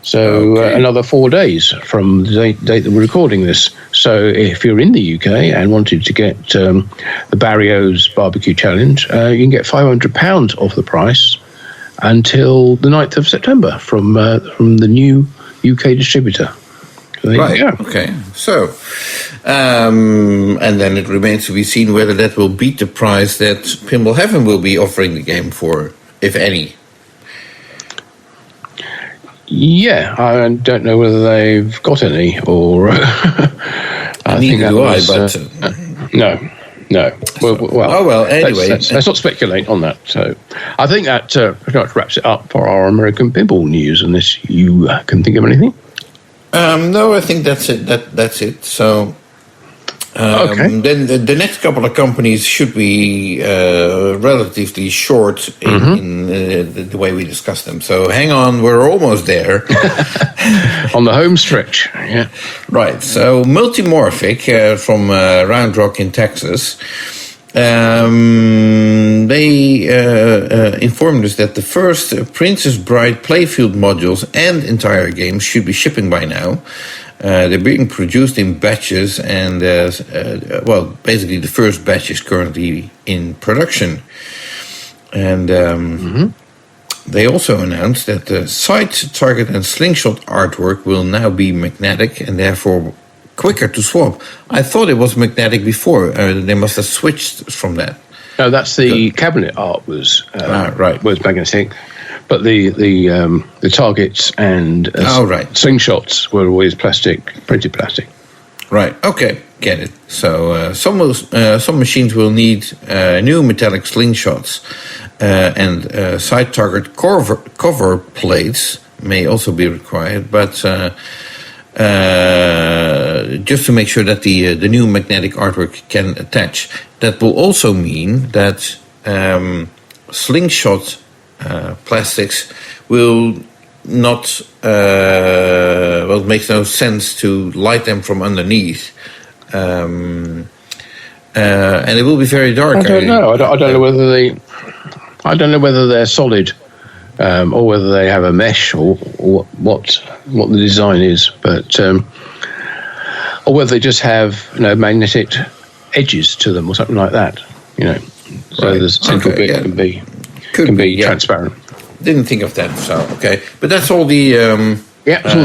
So another 4 days from the date that we're recording this. So if you're in the UK and wanted to get the Barrios Barbecue Challenge, you can get £500 off the price until the 9th of September from the new UK distributor. Right. Okay. So, and then it remains to be seen whether that will beat the price that Pinball Heaven will be offering the game for, if any. Yeah, I don't know whether they've got any, or neither do I. But no. Well. Anyway, let's not speculate on that. So, I think that pretty much wraps it up for our American Pinball news. Unless you can think of anything. No, I think that's it. That's it. So, then the next couple of companies should be relatively short in the way we discuss them. So hang on, we're almost there. On the home stretch, yeah. Right. So Multimorphic from Round Rock in Texas. They informed us that the first Princess Bride playfield modules and entire games should be shipping by now. They're being produced in batches, and basically the first batch is currently in production. And they also announced that the sight, target, and slingshot artwork will now be magnetic and therefore quicker to swap. I thought it was magnetic before. They must have switched from that. No, that's the cabinet art was right. was magnetic, but the targets and slingshots were always printed plastic. Right. Okay. Get it. So some machines will need new metallic slingshots, and side target cover plates may also be required, but just to make sure that the new magnetic artwork can attach. That will also mean that slingshot plastics will not. It makes no sense to light them from underneath. And it will be very dark. I don't know. I don't know whether they're solid, or whether they have a mesh, or what the design is, but or whether they just have magnetic edges to them or something like that. So the central bit can be transparent. Didn't think of that. So okay, but that's all the some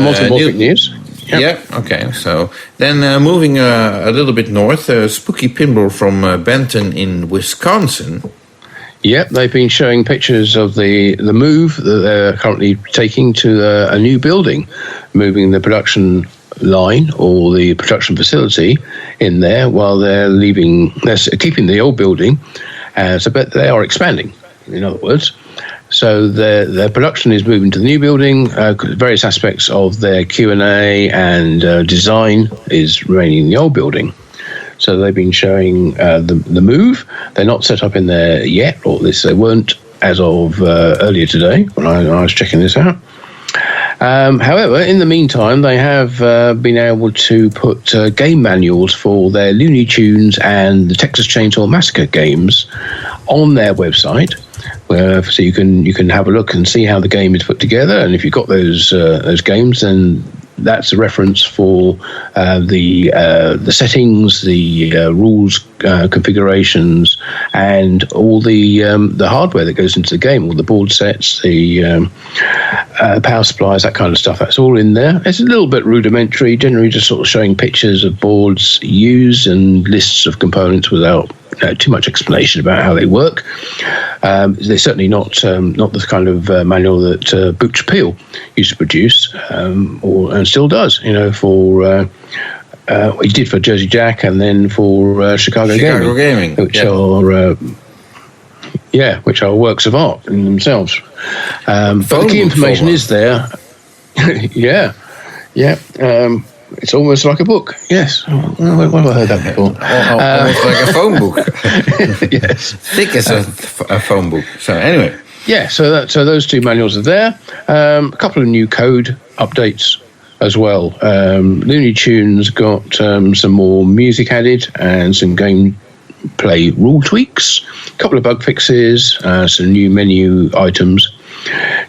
multi-morphic news. Yep. Yeah, okay. So then moving a little bit north, Spooky Pinball from Benton in Wisconsin. Yep, they've been showing pictures of the move that they're currently taking to a new building, moving the production line or the production facility in there while they're keeping the old building, but they are expanding, in other words. So their production is moving to the new building. Various aspects of their Q&A and design is remaining in the old building. So they've been showing the move. They're not set up in there yet, or at least they weren't as of earlier today when I was checking this out. However, in the meantime, they have been able to put game manuals for their Looney Tunes and the Texas Chainsaw Massacre games on their website. So you can have a look and see how the game is put together, and if you've got those games, then that's a reference for the settings, the rules, configurations, and all the hardware that goes into the game, all the board sets, the power supplies, that kind of stuff. That's all in there. It's a little bit rudimentary, generally just sort of showing pictures of boards used and lists of components without too much explanation about how they work. They're certainly not the kind of manual that Butch Peel used to produce, and still does. For he did for Jersey Jack and then for Chicago Gaming, which are works of art in themselves. But the key information is there. Yeah. It's almost like a book. Yes. Well, have I heard that before? Almost like a phone book. Yes. Thick as a phone book. So anyway. Yeah, so those two manuals are there. A couple of new code updates as well. Looney Tunes got some more music added and some gameplay rule tweaks. A couple of bug fixes, some new menu items.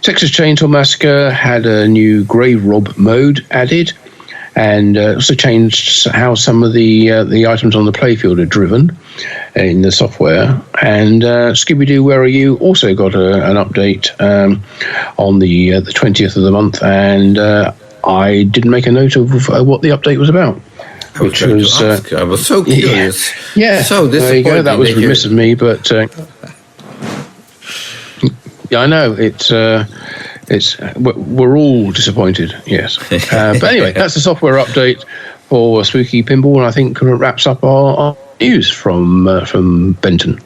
Texas Chainsaw Massacre had a new Grave Rob mode added, and also changed how some of the items on the playfield are driven in the software. And Scooby-Doo, Where Are You? Also got an update on the 20th of the month, and I didn't make a note of what the update was about. I was so curious. Yeah. So there you go. That was remiss of me, but yeah, I know we're all disappointed. Yes, but anyway, that's the software update for Spooky Pinball, and I think wraps up our news from Benton.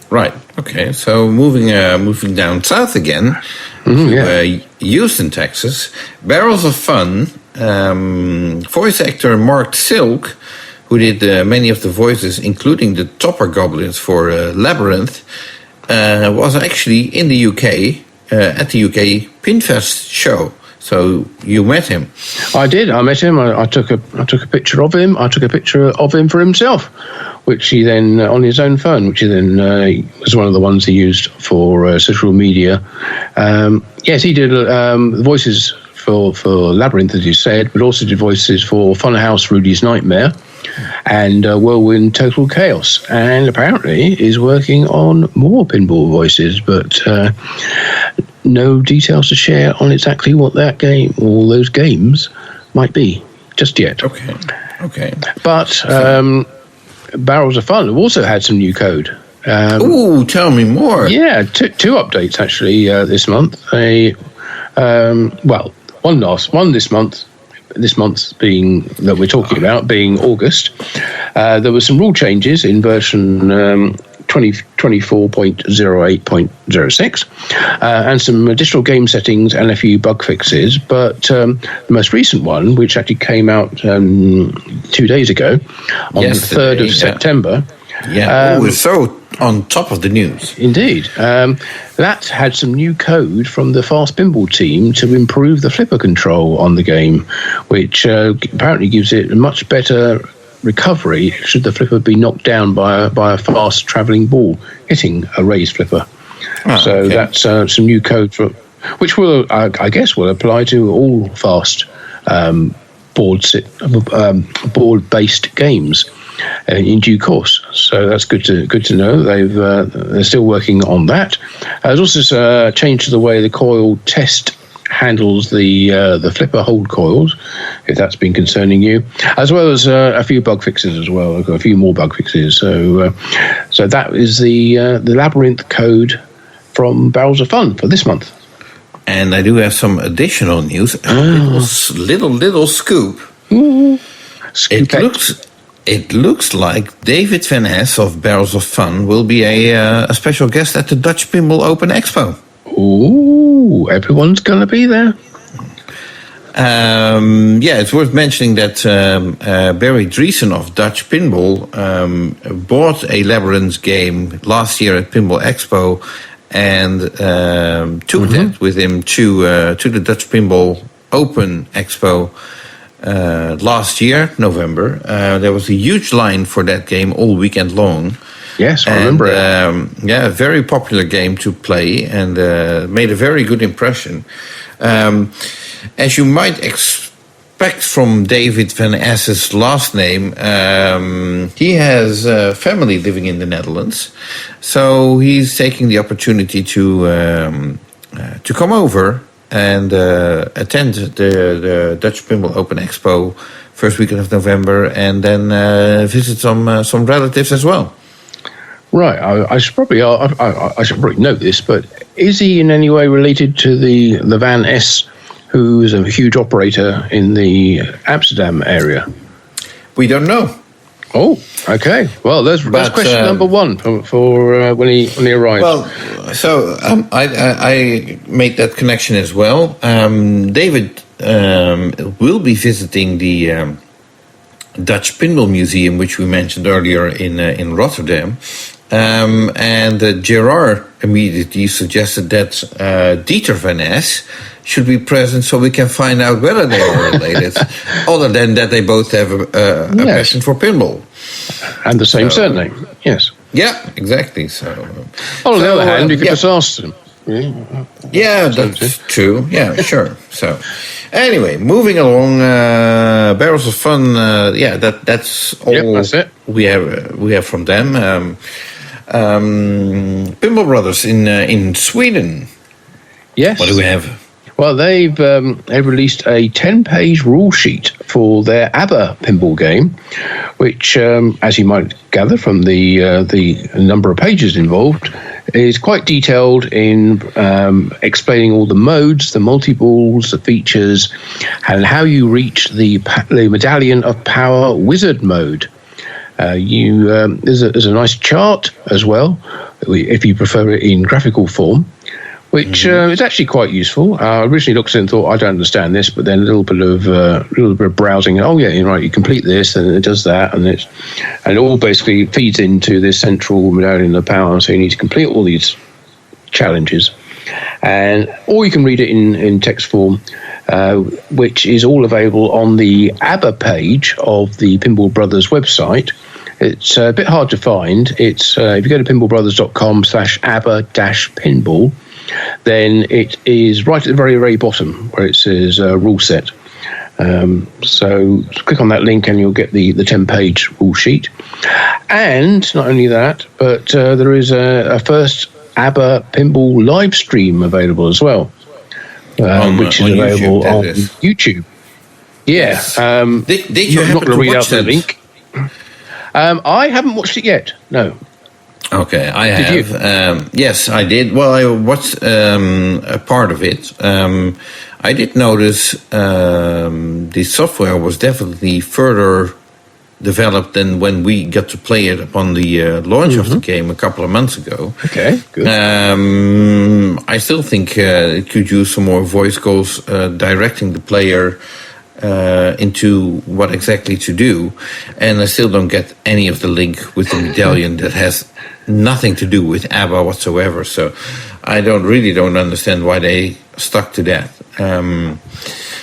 Right. Okay. So moving down south again to Houston, Texas. Barrels of Fun. Voice actor Mark Silk, who did many of the voices, including the Topper Goblins for Labyrinth, was actually in the UK at the UK Pinfest show. So you met him? I did. I met him. I took a picture of him. I took a picture of him for himself, which he then on his own phone, which he then was one of the ones he used for social media. Yes, he did voices for Labyrinth, as you said, but also did voices for Funhouse, Rudy's Nightmare, and Whirlwind Total Chaos, and apparently is working on more pinball voices, but no details to share on exactly what that game or those games might be just yet. Okay. But Barrels of Fun have also had some new code Tell me more. Yeah, two updates actually this month. One this month. This month being that we're talking about being August. There were some rule changes in version 2024.08.06 and some additional game settings and a few bug fixes. But the most recent one, which actually came out 2 days ago, on the 3rd of September. Yeah, we're so on top of the news. Indeed. That had some new code from the Fast Pinball team to improve the flipper control on the game, which apparently gives it a much better recovery should the flipper be knocked down by a fast travelling ball hitting a raised flipper. That's some new code which will, I guess, will apply to all fast board-based games in due course. So that's good to know. They're still working on that. There's also a change to the way the coil test handles the flipper hold coils, if that's been concerning you, as well as a few bug fixes as well. I've got a few more bug fixes. So that is the Labyrinth code from Barrels of Fun for this month. And I do have some additional news. A little scoop. It looks like David Van Ness of Barrels of Fun will be a special guest at the Dutch Pinball Open Expo. Ooh, everyone's going to be there. It's worth mentioning that Barry Driesen of Dutch Pinball bought a Labyrinth game last year at Pinball Expo and took that with him to the Dutch Pinball Open Expo last year, November. There was a huge line for that game all weekend long. Yes, I remember it. A very popular game to play and made a very good impression. As you might expect from David Van Ness's last name, he has family living in the Netherlands. So he's taking the opportunity to come over and attend the Dutch Pinball Open Expo first weekend of November and then visit some relatives as well. Right, I should probably know this, but is he in any way related to the Van S, who is a huge operator in the Amsterdam area? We don't know. Oh, okay. Well, that's question number one for when he arrives. Well, so I made that connection as well. David will be visiting the Dutch Pinball Museum, which we mentioned earlier in Rotterdam. And Gerard immediately suggested that Dieter Van Ness should be present so we can find out whether they are related, other than that they both have a passion for pinball. And the same surname, yes. Yeah, exactly. So, on the other hand, you could just ask them. Yeah, that's true. Yeah, sure. So, anyway, moving along, Barrels of Fun. That's all. Yep, that's it. We have from them. Pinball Brothers in Sweden. Yes. What do we have? Well, they've released a 10-page rule sheet for their ABBA pinball game, which, as you might gather from the number of pages involved, is quite detailed in explaining all the modes, the multi-balls, the features, and how you reach the Medallion of Power Wizard mode. There's a nice chart as well, if you prefer it in graphical form, which is actually quite useful. I originally looked at it and thought, I don't understand this, but then a little bit of browsing. Oh yeah, you're right. You complete this, and it does that, and it all basically feeds into this central Medallion of Power. So you need to complete all these challenges, or you can read it in text form, which is all available on the ABBA page of the Pinball Brothers website. It's a bit hard to find. It's if you go to pinballbrothers.com/ABBA-pinball, then it is right at the very, very bottom where it says rule set. So click on that link and you'll get the 10-page rule sheet. And not only that, but there is a first ABBA pinball live stream available as well, which is available on YouTube. Yeah. Did you happen to watch that link? I haven't watched it yet. No. Okay, I Did have. you? Yes, I did. Well, I watched a part of it. I did notice the software was definitely further developed than when we got to play it upon the launch of the game a couple of months ago. Okay, good. I still think it could use some more voice calls directing the player into what exactly to do, and I still don't get any of the link with the medallion that has nothing to do with ABBA whatsoever. So I don't understand why they stuck to that.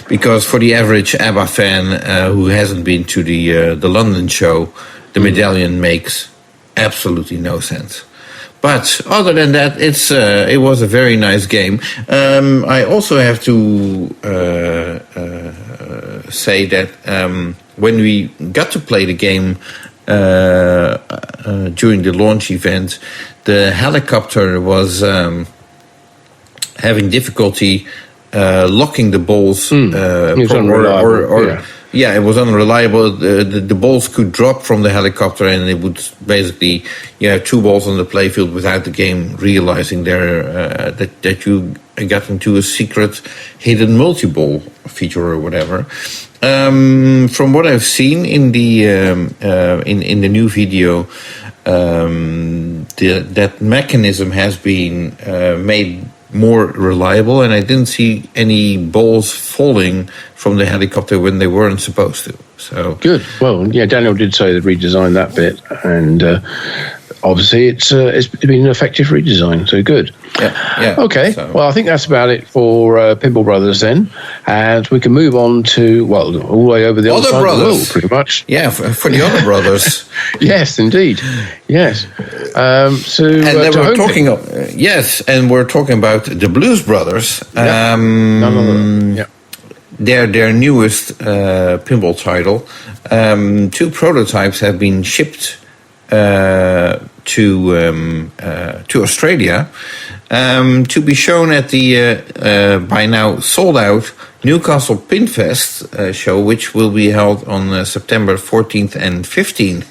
Because for the average ABBA fan who hasn't been to the London show, the medallion makes absolutely no sense. But other than that, it was a very nice game. I also have to say that when we got to play the game during the launch event, the helicopter was having difficulty locking the balls. Yeah, it was unreliable. The balls could drop from the helicopter, and it would basically, have two balls on the playfield without the game realizing that you got into a secret hidden multi-ball feature or whatever. From what I've seen in the in the new video, that mechanism has been made more reliable, and I didn't see any balls falling from the helicopter when they weren't supposed to. So good. Well, yeah, Daniel did say they redesigned that bit, and obviously it's been an effective redesign. So good. Yeah. Okay. So. Well, I think that's about it for Pinball Brothers then, and we can move on to all the way over the other side of the world, pretty much. Yeah, for the other brothers. Yes, indeed. Yes. And we're talking. Yes, and we're talking about the Blues Brothers. Their newest pinball title. Two prototypes have been shipped to Australia to be shown at the by now sold out Newcastle Pinfest show, which will be held on September 14th and 15th.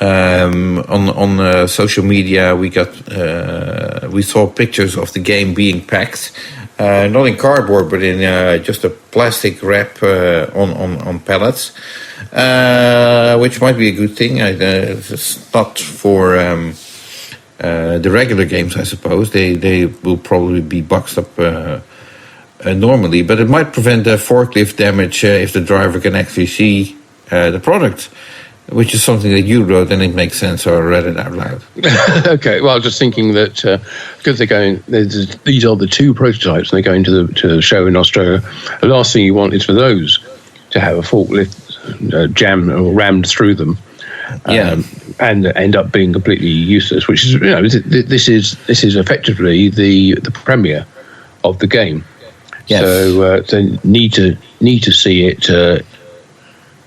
On social media, we saw pictures of the game being packed, not in cardboard, but in just a plastic wrap on pallets, which might be a good thing. It's not for the regular games, I suppose. They will probably be boxed up normally, but it might prevent forklift damage if the driver can actually see the product, which is something that you wrote, and it makes sense, so I read it out loud. Okay, well, I was just thinking that because they're going, these are the two prototypes, and they're going to the show in Australia. The last thing you want is for those to have a forklift jammed or rammed through them, and end up being completely useless. Which is, this is effectively the premiere of the game. Yes. So they need to see it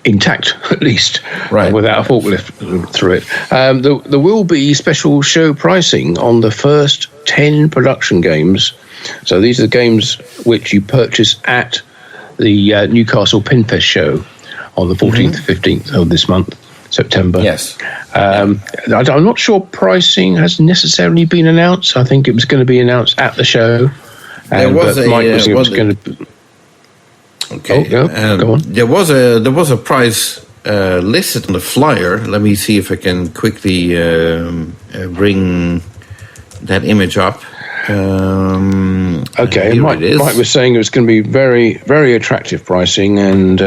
intact, at least, right, without a forklift through it. There will be special show pricing on the first 10 production games. So these are the games which you purchase at the Newcastle Pinfest show on the 14th, 15th of this month, September. Yes. I'm not sure pricing has necessarily been announced. I think it was going to be announced at the show. There was going to. Okay. Go on. There was a price listed on the flyer. Let me see if I can quickly bring that image up. Okay. Mike was saying it was going to be very, very attractive pricing, and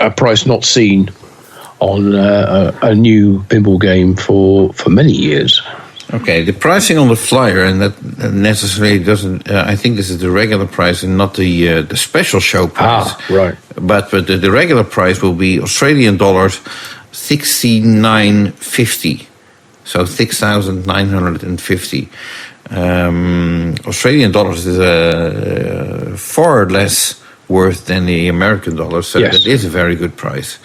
a price not seen on a new pinball game for many years. Okay, the pricing on the flyer, and that necessarily doesn't. I think this is the regular price and not the special show price. Right. But the regular price will be Australian dollars, $69.50, so 6,950. Australian dollars is far less worth than the American dollar, so yes, that is a very good price.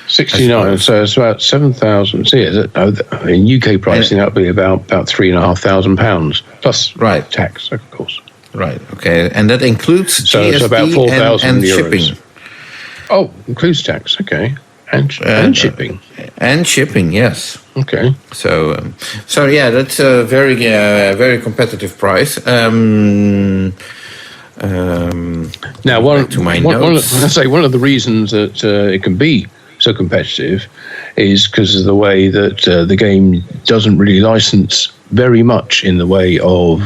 69, so it's about 7,000. See, in UK pricing, that would be about £3,500 plus tax, of course. Right. Okay, and that includes GST it's about 4,000 and euros. shipping. Oh, includes tax. Okay, and shipping. And shipping, yes. Okay. So yeah, that's a very competitive price. Now, one of the reasons that it can be so competitive is because of the way that the game doesn't really license very much in the way of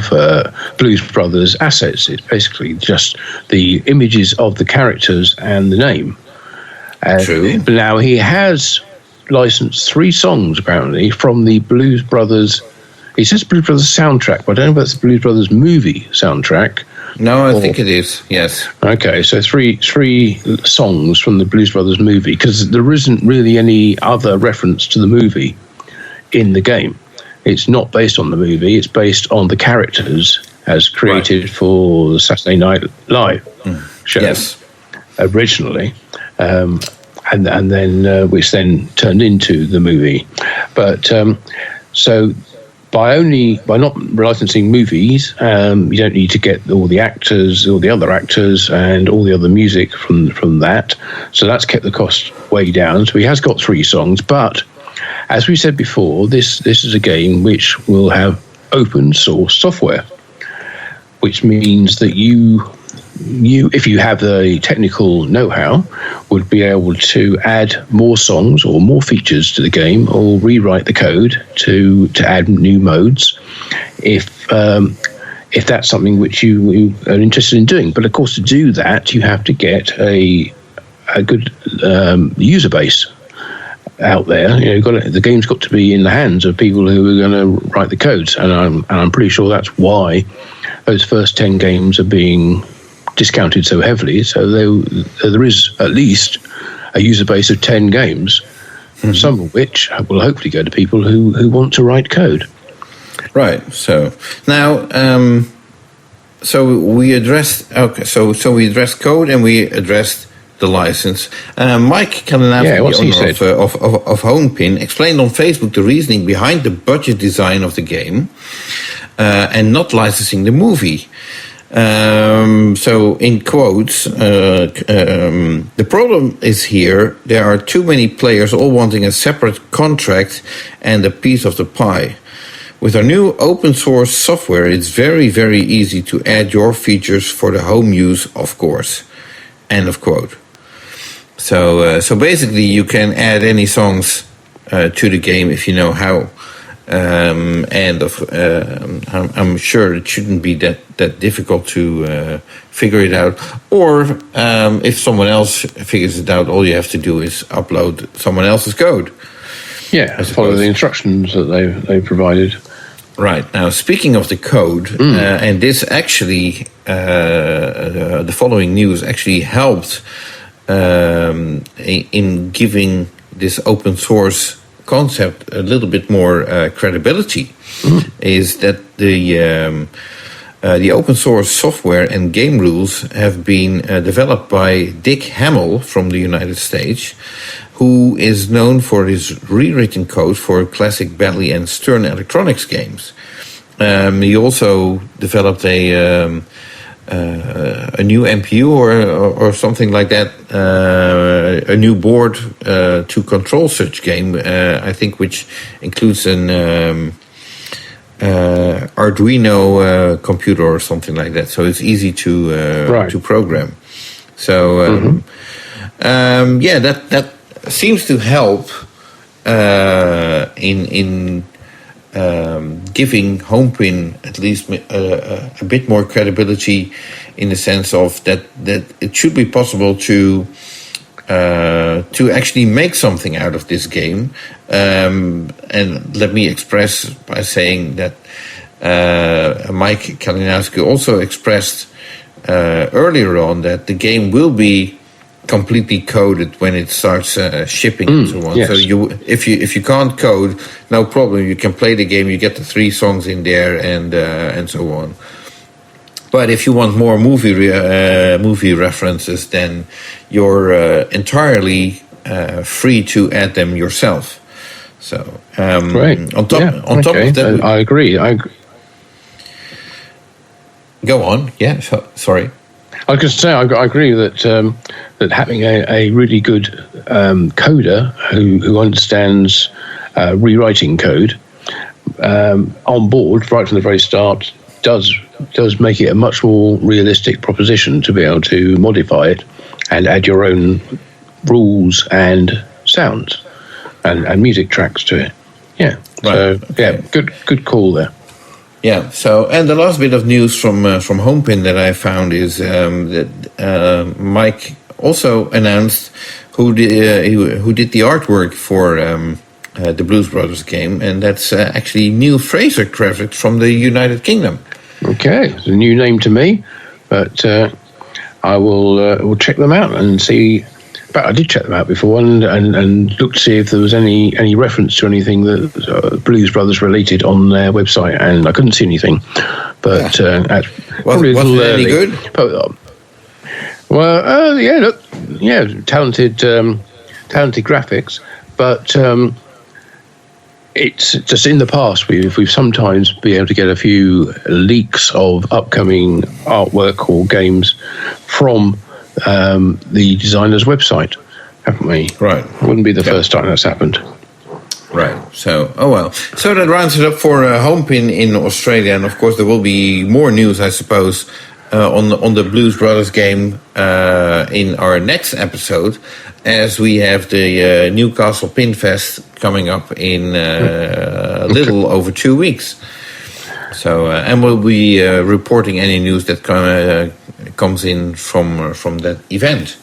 Blues Brothers assets. It's basically just the images of the characters and the name. True. But now he has licensed 3 songs apparently from the Blues Brothers. He says Blues Brothers soundtrack, but I don't know if that's the Blues Brothers movie soundtrack. No, I think it is. Yes. Okay, so three songs from the Blues Brothers movie, because there isn't really any other reference to the movie in the game. It's not based on the movie. It's based on the characters as created for the Saturday Night Live show originally, and then which then turned into the movie. But so. By not licensing movies, you don't need to get all the actors, all the other actors, and all the other music from that. So that's kept the cost way down. So he has got 3 songs, but as we said before, this is a game which will have open source software, which means that you, if you have the technical know-how, would be able to add more songs or more features to the game, or rewrite the code to add new modes, if that's something which you are interested in doing. But of course, to do that, you have to get a good user base out there. The game's got to be in the hands of people who are going to write the codes, and I'm pretty sure that's why those first 10 games are being discounted so heavily. So there is at least a user base of 10 games, some of which will hopefully go to people who want to write code. Right. So now, so we addressed So we addressed code and we addressed the license. Mike Kalinowski, the owner of Homepin, explained on Facebook the reasoning behind the budget design of the game and not licensing the movie. So in quotes, the problem is here, there are too many players all wanting a separate contract and a piece of the pie. With our new open source software, it's very, very easy to add your features for the home use, of course. End of quote. So basically you can add any songs to the game if you know how. I'm sure it shouldn't be that difficult to figure it out. Or if someone else figures it out, all you have to do is upload someone else's code. Yeah, follow the instructions that they provided. Right. Now, speaking of the code, and this actually, the following news actually helped in giving this open source concept a little bit more credibility, is that the open source software and game rules have been developed by Dick Hamill from the United States, who is known for his rewritten code for classic Bally and Stern Electronics games. He also developed a new MPU or something like that, a new board to control such game, I think, which includes an Arduino computer or something like that. So it's easy to program. So that seems to help in giving Homepin at least a bit more credibility, in the sense of that it should be possible to actually make something out of this game. And let me express by saying that Mike Kalinowski also expressed earlier on that the game will be completely coded when it starts shipping and so on. Yes. So if you can't code, no problem. You can play the game. You get the 3 songs in there and so on. But if you want more movie references, then you're entirely free to add them yourself. So on top of that, I agree. Go on. Yeah. Sorry. I was going to say, I agree that having a really good coder who understands rewriting code on board right from the very start does make it a much more realistic proposition to be able to modify it and add your own rules and sounds and music tracks to it. Yeah. Right. So yeah, good call there. Yeah. So, and the last bit of news from Homepin that I found is that Mike also announced who did the artwork for the Blues Brothers game, and that's actually Neil Fraser Cravett from the United Kingdom. Okay, it's a new name to me, but I will check them out and see. But I did check them out before and look to see if there was any reference to anything that Blues Brothers related on their website, and I couldn't see anything. But that's probably was a little it any early. good? But, talented graphics, but it's just in the past we've sometimes been able to get a few leaks of upcoming artwork or games from the designer's website, haven't we? Right. Wouldn't be the first time that's happened. Right. So, oh well. So that rounds it up for Homepin in Australia, and of course there will be more news, I suppose, on the Blues Brothers game in our next episode, as we have the Newcastle Pinfest coming up in a little over 2 weeks. So, and we'll be reporting any news that comes in from that event.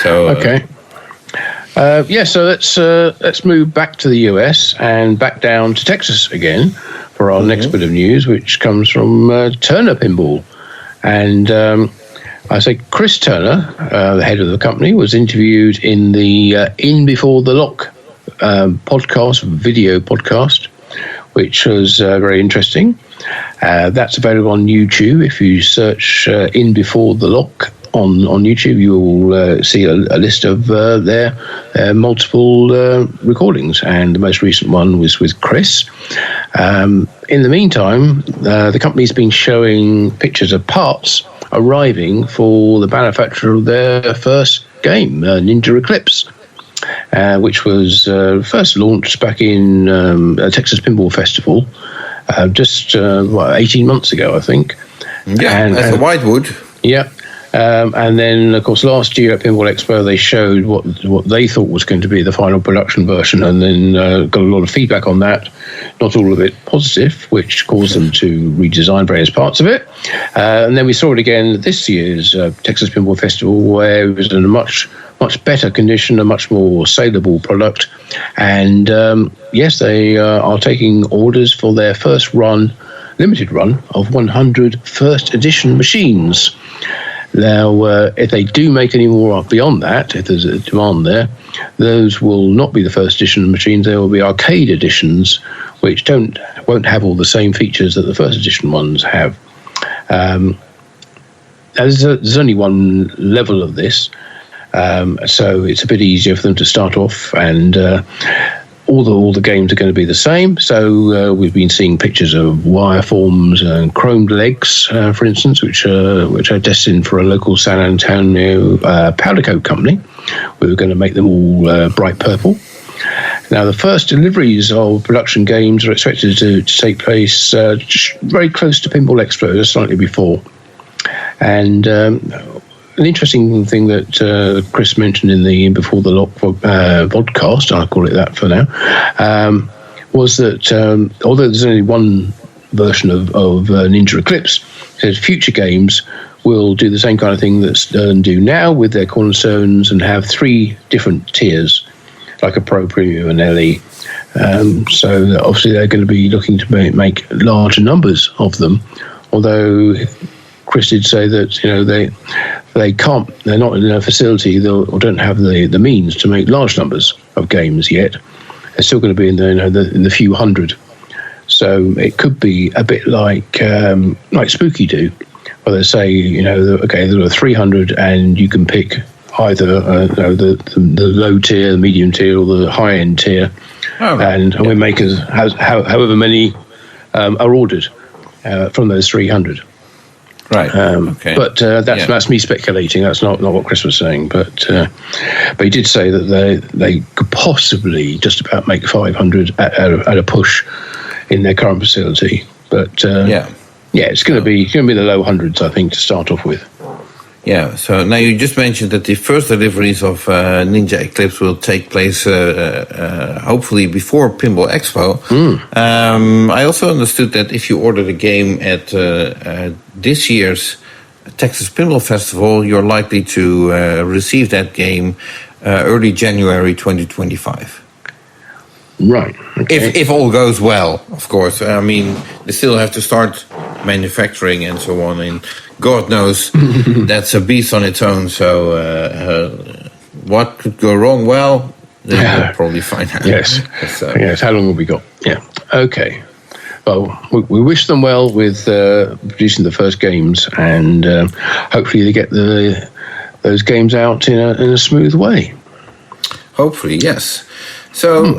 So, okay. So let's move back to the US and back down to Texas again for our next bit of news, which comes from Turner Pinball. And I say Chris Turner, the head of the company, was interviewed in the In Before the Lock video podcast, which was very interesting. That's available on YouTube. If you search In Before the Lock on YouTube, you will see a list of their multiple recordings, and the most recent one was with Chris. In the meantime, the company's been showing pictures of parts arriving for the manufacture of their first game, Ninja Eclipse, which was first launched back in Texas Pinball Festival just 18 months ago, I think. Yeah, that's a Whitewood. Yeah. And then, of course, last year at Pinball Expo, they showed what they thought was going to be the final production version, and then got a lot of feedback on that, not all of it positive, which caused them to redesign various parts of it. And then we saw it again at this year's Texas Pinball Festival, where it was in a much better condition, a much more saleable product. And yes, they are taking orders for their first limited run of 100 first edition machines. Now, if they do make any more beyond that, if there's a demand there, those will not be the first edition machines. They will be arcade editions, which won't have all the same features that the first edition ones have. There's only one level of this, so it's a bit easier for them to start off, and all the games are going to be the same. So we've been seeing pictures of wireforms and chromed legs, for instance, which are destined for a local San Antonio powder coat company. We were going to make them all bright purple. Now, the first deliveries of production games are expected to take place very close to Pinball Expo, just slightly before. And an interesting thing that Chris mentioned in the Before the Lock podcast, I'll call it that for now, was that although there's only one version of Ninja Eclipse, says future games will do the same kind of thing that Stern do now with their cornerstones and have 3 different tiers, like a Pro, Premium, and LE. So obviously they're going to be looking to make larger numbers of them, although Chris did say that they can't, they're not in a facility or don't have the means to make large numbers of games yet. They're still going to be in the few hundred. So it could be a bit like Spooky do, where they say there are 300 and you can pick either the low tier, the medium tier, or the high end tier, and we make however many are ordered from those 300. Right. Okay. But that's me speculating. That's not what Chris was saying. But he did say that they could could possibly just about make 500 at a push in their current facility. But it's going to be in the low hundreds, I think, to start off with. Yeah, so now you just mentioned that the first deliveries of Ninja Eclipse will take place hopefully before Pinball Expo. I also understood that if you order the game at this year's Texas Pinball Festival, you're likely to receive that game early January 2025. Right. Okay. If all goes well, of course. I mean, they still have to start manufacturing and so on, and God knows that's a beast on its own. So what could go wrong? Well, we'll probably find out. Yes. Yes. How long have we got? Yeah. Okay. Well, we wish them well with producing the first games, and hopefully they get those games out in a smooth way. Hopefully, yes. So,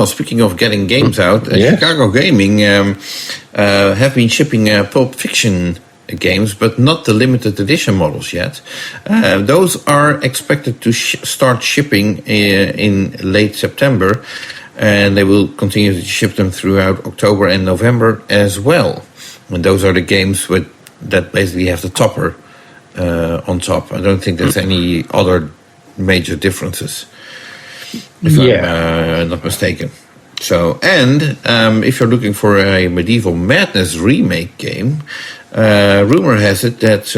speaking of getting games out, Chicago Gaming have been shipping Pulp Fiction games, but not the limited edition models yet. Those are expected to start shipping in late September, and they will continue to ship them throughout October and November as well. And those are the games that basically have the topper on top. I don't think there's any other major differences, if I'm not mistaken. So, and if you're looking for a Medieval Madness remake game, rumor has it that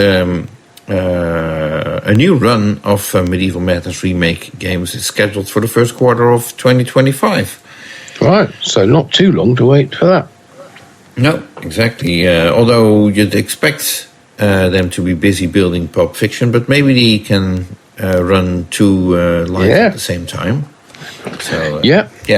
a new run of Medieval Madness remake games is scheduled for the first quarter of 2025. Right, so not too long to wait for that. No, exactly. Although you'd expect them to be busy building Pulp Fiction, but maybe they can run two lines at the same time. So,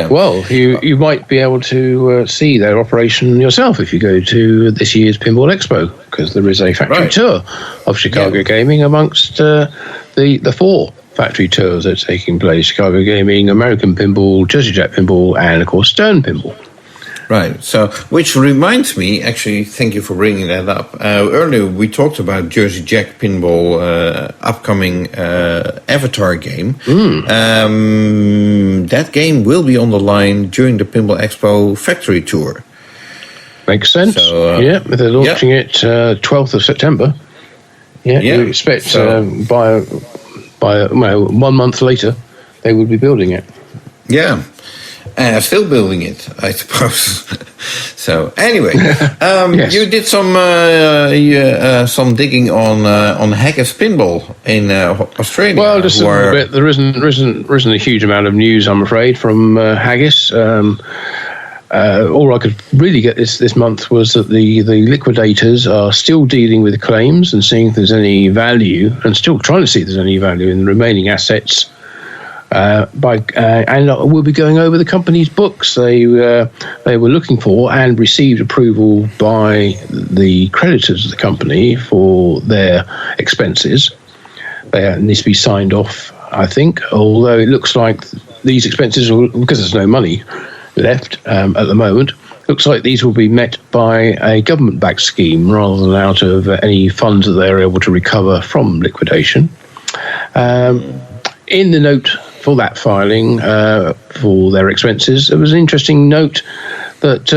Well, you might be able to see their operation yourself if you go to this year's Pinball Expo, because there is a factory tour of Chicago Gaming amongst the four factory tours that are taking place: Chicago Gaming, American Pinball, Jersey Jack Pinball, and of course Stern Pinball. Right. So, which reminds me, actually, thank you for bringing that up. Earlier, we talked about Jersey Jack Pinball upcoming Avatar game. That game will be on the line during the Pinball Expo factory tour. Makes sense. So, they're launching it 12th of September. We expect by 1 month later they will be building it. Yeah. Still building it, I suppose. So anyway, you did some digging on Haggis Pinball in Australia. Well, just a little bit. There isn't a huge amount of news, I'm afraid, from Haggis. All I could really get this month was that the liquidators are still dealing with claims and seeing if there's any value, and still trying to see if there's any value in the remaining assets. And we'll be going over the company's books. They were looking for and received approval by the creditors of the company for their expenses. They need to be signed off, I think, although it looks like these expenses, because there's no money left at the moment, looks like these will be met by a government-backed scheme rather than out of any funds that they're able to recover from liquidation. In the note for that filing, for their expenses, there was an interesting note that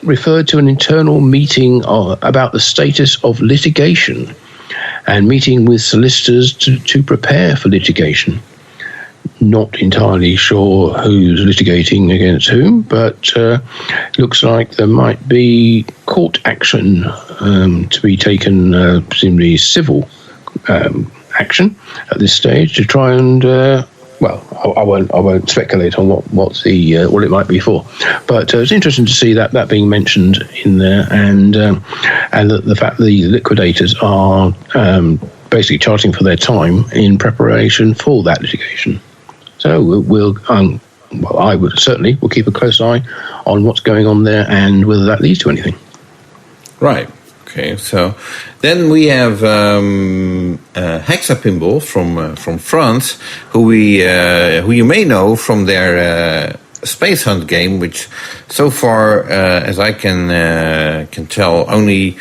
referred to an internal meeting about the status of litigation and meeting with solicitors to prepare for litigation. Not entirely sure who's litigating against whom, but looks like there might be court action to be taken, presumably civil action at this stage to try and I won't speculate on what it might be for, but it's interesting to see that being mentioned in there, and the fact that the liquidators are basically charging for their time in preparation for that litigation. So we'll I would certainly will keep a close eye on what's going on there and whether that leads to anything. Right. Okay, so then we have Hexa Pinball from France, who you may know from their Space Hunt game, which so far, as I can tell, only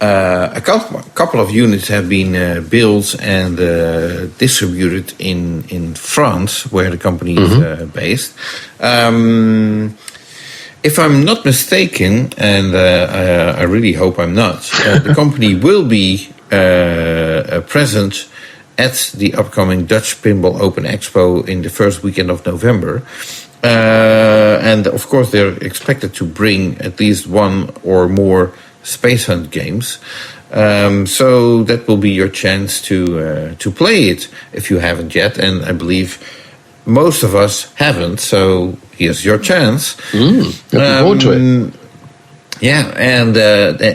a couple of units have been built and distributed in France, where the company is based. If I'm not mistaken, and I really hope I'm not, the company will be present at the upcoming Dutch Pinball Open Expo in the first weekend of November. And of course, they're expected to bring at least one or more Space Hunt games. So that will be your chance to play it if you haven't yet. And I believe most of us haven't. So here's your chance. Looking forward to it. Yeah, and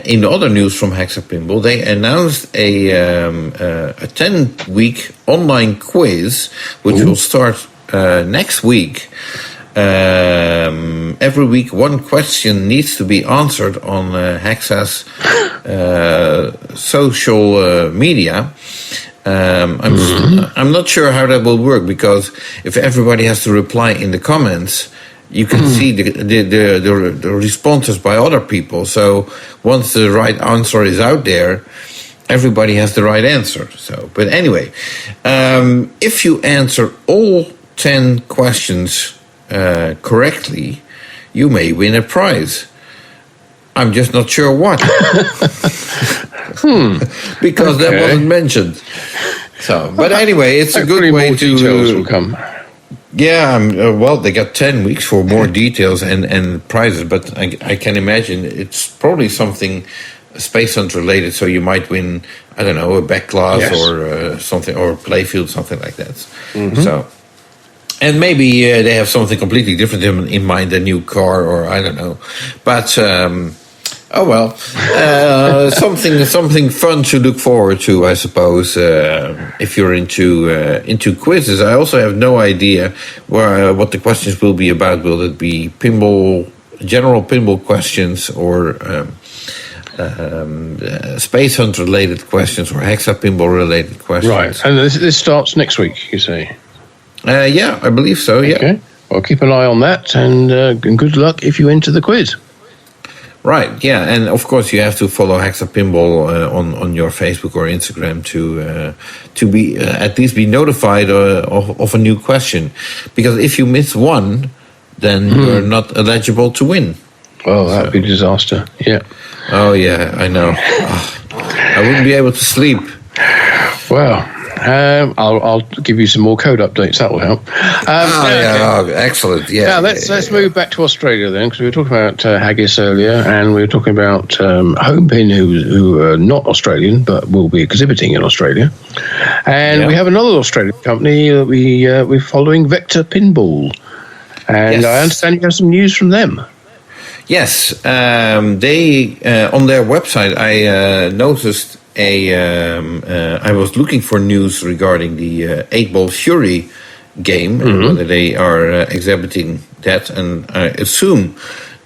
in other news from Hexa Pinball, they announced a 10-week online quiz, which will start next week. Every week, one question needs to be answered on Hexa's social media. I'm not sure how that will work, because if everybody has to reply in the comments, you can see the responses by other people. So once the right answer is out there, everybody has the right answer. So, but anyway, if you answer all 10 questions correctly, you may win a prize. I'm just not sure what. Because that wasn't mentioned. So, but anyway, it's a good way to come. Yeah, well, they got 10 weeks for more details and prizes, but I can imagine it's probably something Space Hunt related. So you might win, I don't know, a back glass or something, or a playfield, something like that. So, and maybe they have something completely different in mind, a new car, or I don't know. But oh well, something fun to look forward to, I suppose. If you're into quizzes, I also have no idea what the questions will be about. Will it be general pinball questions, or Space Hunt related questions, or Hexa Pinball related questions? Right, and this starts next week, you say? Yeah, I believe so. Yeah. Okay. Well, keep an eye on that, and good luck if you enter the quiz. Right, yeah, and of course you have to follow Hexa Pinball on your Facebook or Instagram to be at least be notified of a new question, because if you miss one, then you're not eligible to win. Well, that'd be a disaster. Yeah. Oh yeah, I know. I wouldn't be able to sleep. Well, I'll give you some more code updates. That will help. Excellent. Yeah. Now let's move back to Australia then, because we were talking about Haggis earlier, and we were talking about Homepin, who are not Australian but will be exhibiting in Australia, and we have another Australian company that we're following, Vector Pinball, and I understand you have some news from them. Yes, they on their website I noticed. I was looking for news regarding the 8-Ball Fury game, and whether they are exhibiting that, and I assume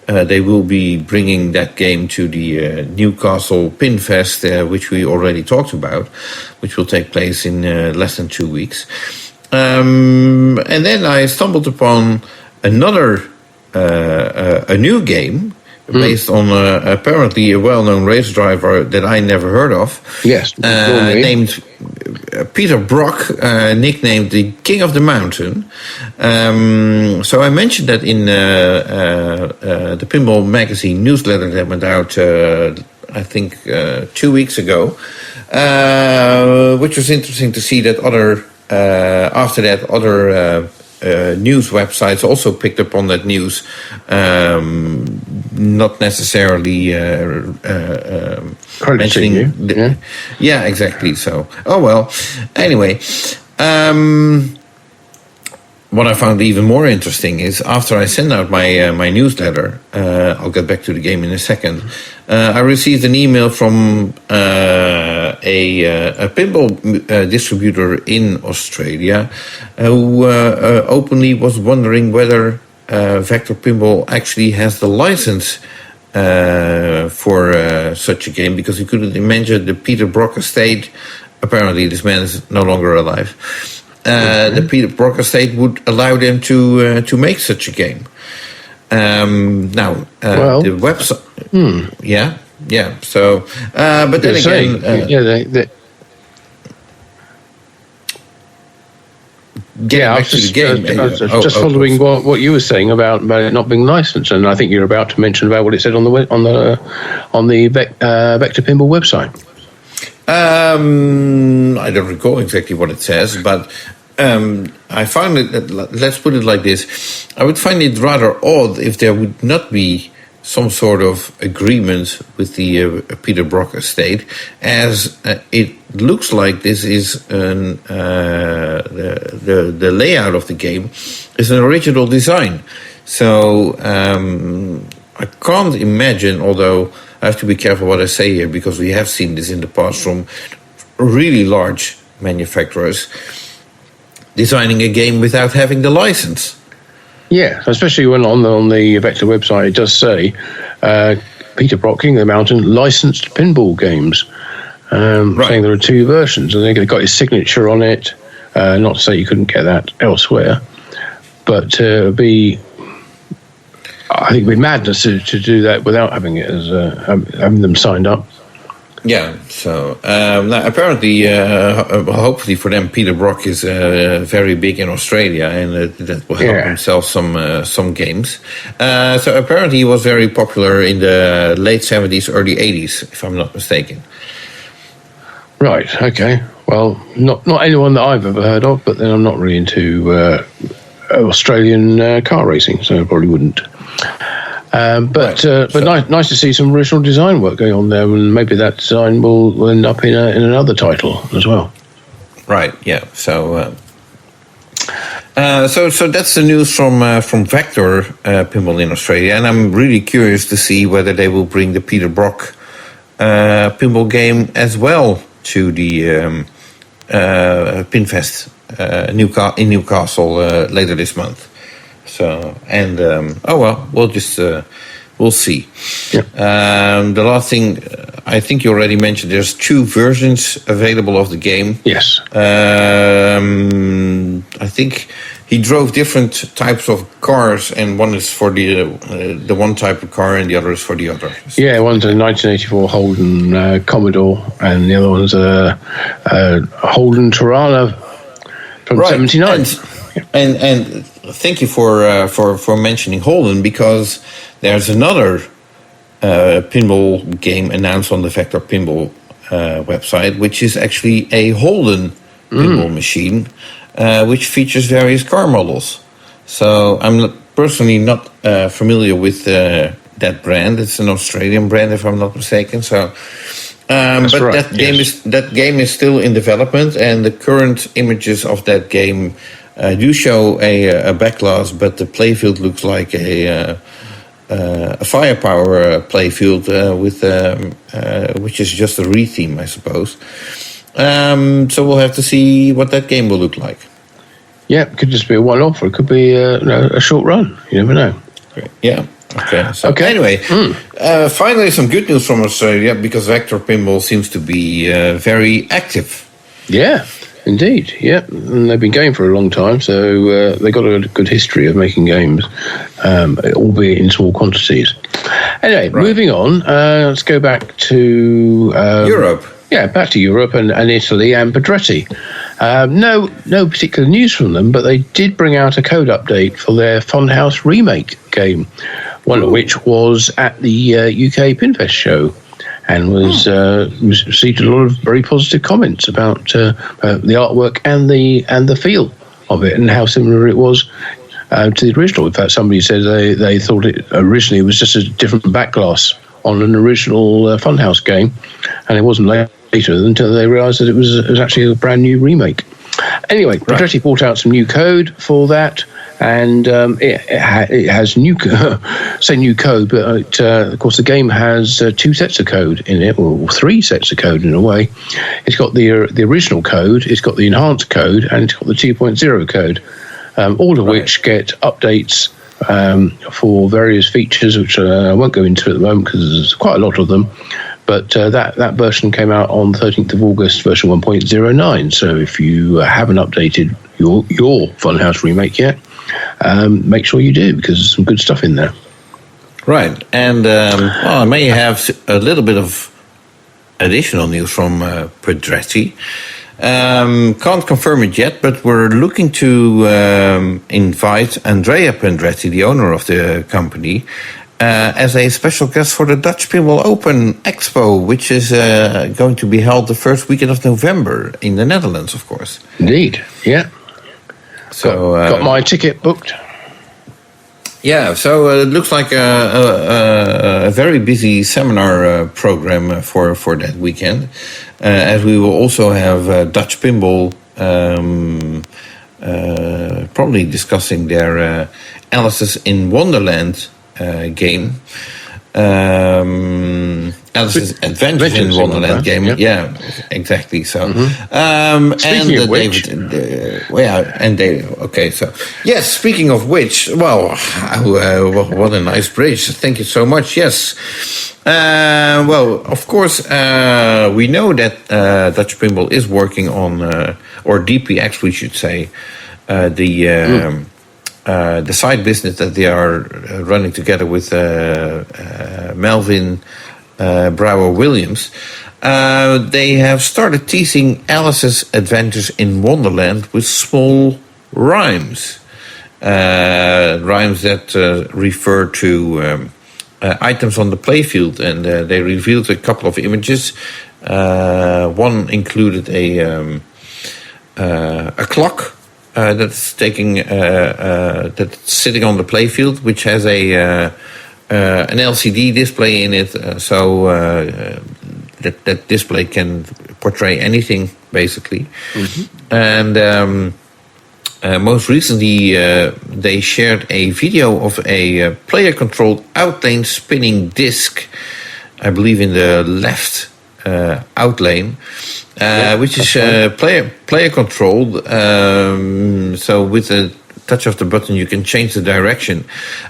they will be bringing that game to the Newcastle Pinfest, which we already talked about, which will take place in less than 2 weeks. And then I stumbled upon a new game, based on apparently a well-known race driver that I never heard of. Yes. Named Peter Brock, nicknamed the King of the Mountain. So I mentioned that in the Pinball Magazine newsletter that went out, I think, 2 weeks ago, which was interesting to see that after that other news websites also picked up on that news, not necessarily mentioning you. Yeah, exactly. So, oh well. Anyway, what I found even more interesting is after I sent out my newsletter, I'll get back to the game in a second. I received an email from a pinball distributor in Australia who openly was wondering whether Vector Pinball actually has the license for such a game, because he couldn't imagine the Peter Brock estate. Apparently, this man is no longer alive. The Peter Brock estate would allow them to make such a game. Now, the website. Yeah. Yeah. So, but then again, I was just following what you were saying about it not being licensed, and I think you're about to mention about what it said on the Vector Pinball website. I don't recall exactly what it says, but I found it. Let's put it like this: I would find it rather odd if there would not be some sort of agreement with the Peter Brock estate, as it looks like this is the layout of the game is an original design. So I can't imagine, although I have to be careful what I say here, because we have seen this in the past from really large manufacturers designing a game without having the license. Yeah, especially when on the Vector website it does say Peter Brock, King of the Mountain, licensed pinball games, saying there are two versions, and they've got his signature on it. Not to say you couldn't get that elsewhere, but I think it'd be madness to do that without having it as having them signed up. Yeah, so now apparently, hopefully for them, Peter Brock is very big in Australia, and that will help him sell some games. So apparently he was very popular in the late 70s, early 80s, if I'm not mistaken. Right, okay. Well, not anyone that I've ever heard of, but then I'm not really into Australian car racing, so I probably wouldn't. But nice to see some original design work going on there, and maybe that design will end up in another title as well. Right. Yeah. So that's the news from Vector Pinball in Australia, and I'm really curious to see whether they will bring the Peter Brock pinball game as well to the Pinfest in Newcastle later this month. So, and we'll see. Yeah. The last thing, I think you already mentioned, there's two versions available of the game. Yes. I think he drove different types of cars, and one is for the one type of car, and the other is for the other. Yeah, one's a 1984 Holden Commodore, and the other one's a Holden Tirana from 79. And thank you for mentioning Holden, because there's another pinball game announced on the Vector Pinball website, which is actually a Holden pinball machine, which features various car models. So I'm personally not familiar with that brand. It's an Australian brand, if I'm not mistaken. So, that game is still in development, and the current images of that game do show a backglass, but the playfield looks like a firepower playfield with which is just a re-theme, I suppose. So we'll have to see what that game will look like. Yeah, it could just be a one-off, or it could be a short run. You never know. Yeah. Okay. So anyway, finally some good news from Australia, because Vector Pinball seems to be very active. Yeah. Indeed, yeah, and they've been going for a long time, so they've got a good history of making games, albeit in small quantities. Anyway, moving on, let's go back to Europe. Yeah, back to Europe and Italy and Pedretti. No particular news from them, but they did bring out a code update for their Funhouse remake game, one of which was at the UK Pinfest show, and received a lot of very positive comments about the artwork and the feel of it, and how similar it was to the original. In fact, somebody said they thought it originally was just a different backglass on an original Funhouse game, and it wasn't later until they realised that it was actually a brand new remake. Anyway, Pedretti brought out some new code for that, and it has new code, but of course the game has two sets of code in it, or three sets of code in a way. It's got the original code, it's got the enhanced code, and it's got the 2.0 code, all of which get updates for various features, which I won't go into at the moment because there's quite a lot of them. But that version came out on 13th of August, version 1.09. So if you haven't updated your Funhouse remake yet, make sure you do, because there's some good stuff in there. Right, and I may have a little bit of additional news from Pedretti. Can't confirm it yet, but we're looking to invite Andrea Pedretti, the owner of the company, as a special guest for the Dutch Pinball Open Expo, which is going to be held the first weekend of November in the Netherlands, of course. Indeed, yeah. So got my ticket booked. Yeah, so it looks like a very busy seminar program for that weekend, as we will also have Dutch Pinball probably discussing their Alice's in Wonderland game. Alice's Adventures in Wonderland game. Yeah, exactly. So, Speaking of which, Okay, so yes. Speaking of which, well, what a nice bridge! Thank you so much. Yes. Well, of course, we know that Dutch Pinball is working on, or DPX, we should say, the side business that they are running together with Melvin Brouwer Williams. They have started teasing Alice's Adventures in Wonderland with small rhymes. Rhymes that refer to items on the playfield, and they revealed a couple of images. One included a clock that's that's sitting on the playfield, which has an LCD display in it, so that display can portray anything basically. And most recently, they shared a video of a player-controlled outlane spinning disc, I believe in the left outlane, which is player controlled. So with a touch of the button, you can change the direction.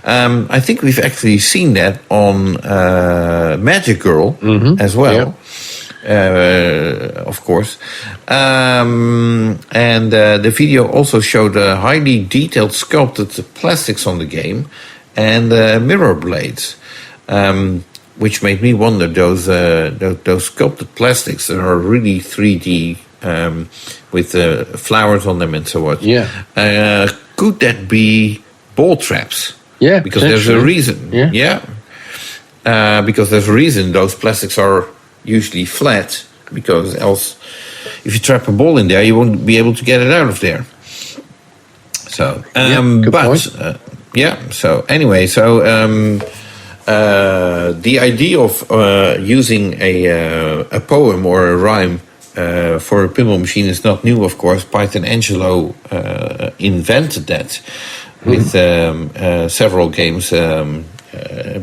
I think we've actually seen that on Magic Girl as well. Of course. And the video also showed highly detailed sculpted plastics on the game and mirror blades, which made me wonder, those sculpted plastics that are really 3D with flowers on them and so on. Yeah. Could that be ball traps? Yeah, because there's a reason. Because there's a reason those plastics are usually flat, because else if you trap a ball in there, you won't be able to get it out of there. So good point. So anyway, the idea of using a poem or a rhyme for a pinball machine is not new, of course. Python Angelo invented that with several games.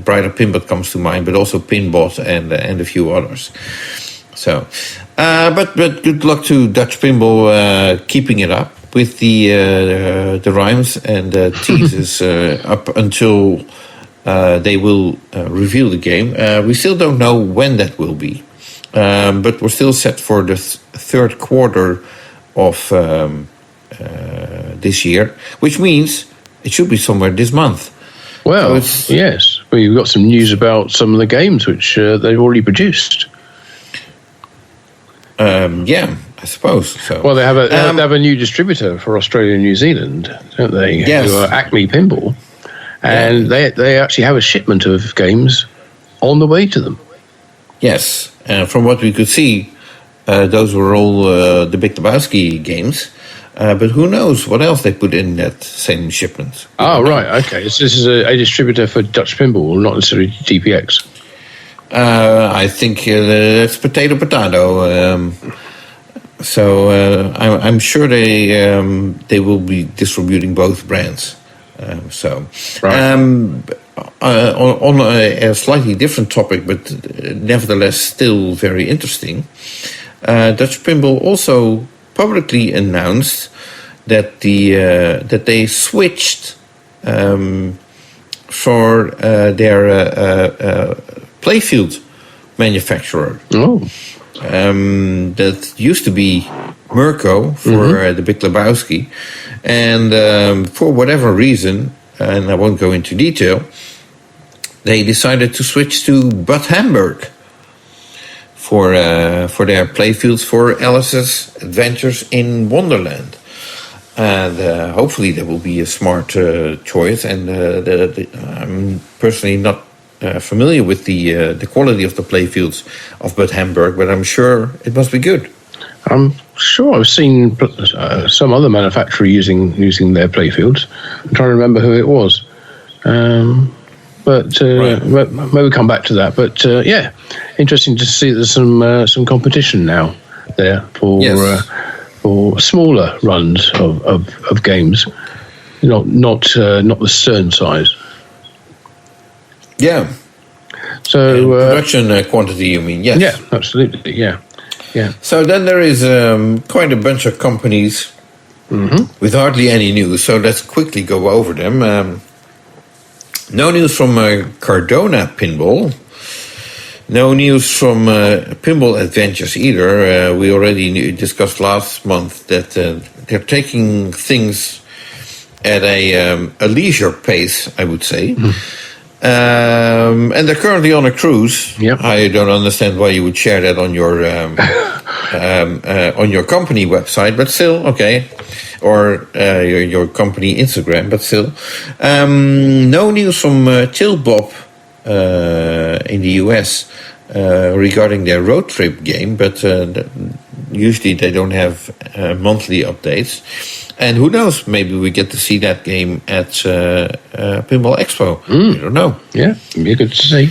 Brighter Pinbot comes to mind, but also Pinbot and a few others. So, but good luck to Dutch Pinball keeping it up with the rhymes and teases up until they will reveal the game. We still don't know when that will be, but we're still set for the third quarter of this year, which means it should be somewhere this month. Well, yes. Well, you've got some news about some of the games which they've already produced. Yeah, I suppose so. Well, they have a new distributor for Australia and New Zealand, don't they? Yes. Who are Acme Pinball. And they actually have a shipment of games on the way to them. Yes. From what we could see, those were all the Big Lebowski games. But who knows what else they put in that same shipment. Oh, right, okay. So this is a distributor for Dutch Pinball, not necessarily DPX. I think it's potato. I'm sure they will be distributing both brands. On a slightly different topic, but nevertheless still very interesting, Dutch Pinball also publicly announced that that they switched for their playfield manufacturer. Oh. That used to be Mirko for the Big Lebowski, and for whatever reason, and I won't go into detail, they decided to switch to Bad Hamburg for their playfields for Alice's Adventures in Wonderland. And hopefully that will be a smart choice. And I'm personally not familiar with the quality of the playfields of Bad Hamburg, but I'm sure it must be good. I'm sure I've seen some other manufacturer using their playfields. I'm trying to remember who it was. But maybe we'll come back to that. But yeah, interesting to see there's some competition now there for smaller runs of games, not the Stern size. Yeah. So production quantity, you mean? Yes. Yeah, absolutely. Yeah. So then there is quite a bunch of companies with hardly any news. So let's quickly go over them. No news from Cardona Pinball. No news from Pinball Adventures either. We already discussed last month that they're taking things at a leisure pace, I would say. And they're currently on a cruise. Yep. I don't understand why you would share that on your on your company website, but still, okay. Or your company Instagram, but still. No news from Tilt Bob in the US regarding their road trip game, but usually they don't have monthly updates. And who knows, maybe we get to see that game at Pinball Expo. I don't know. Yeah, you could see.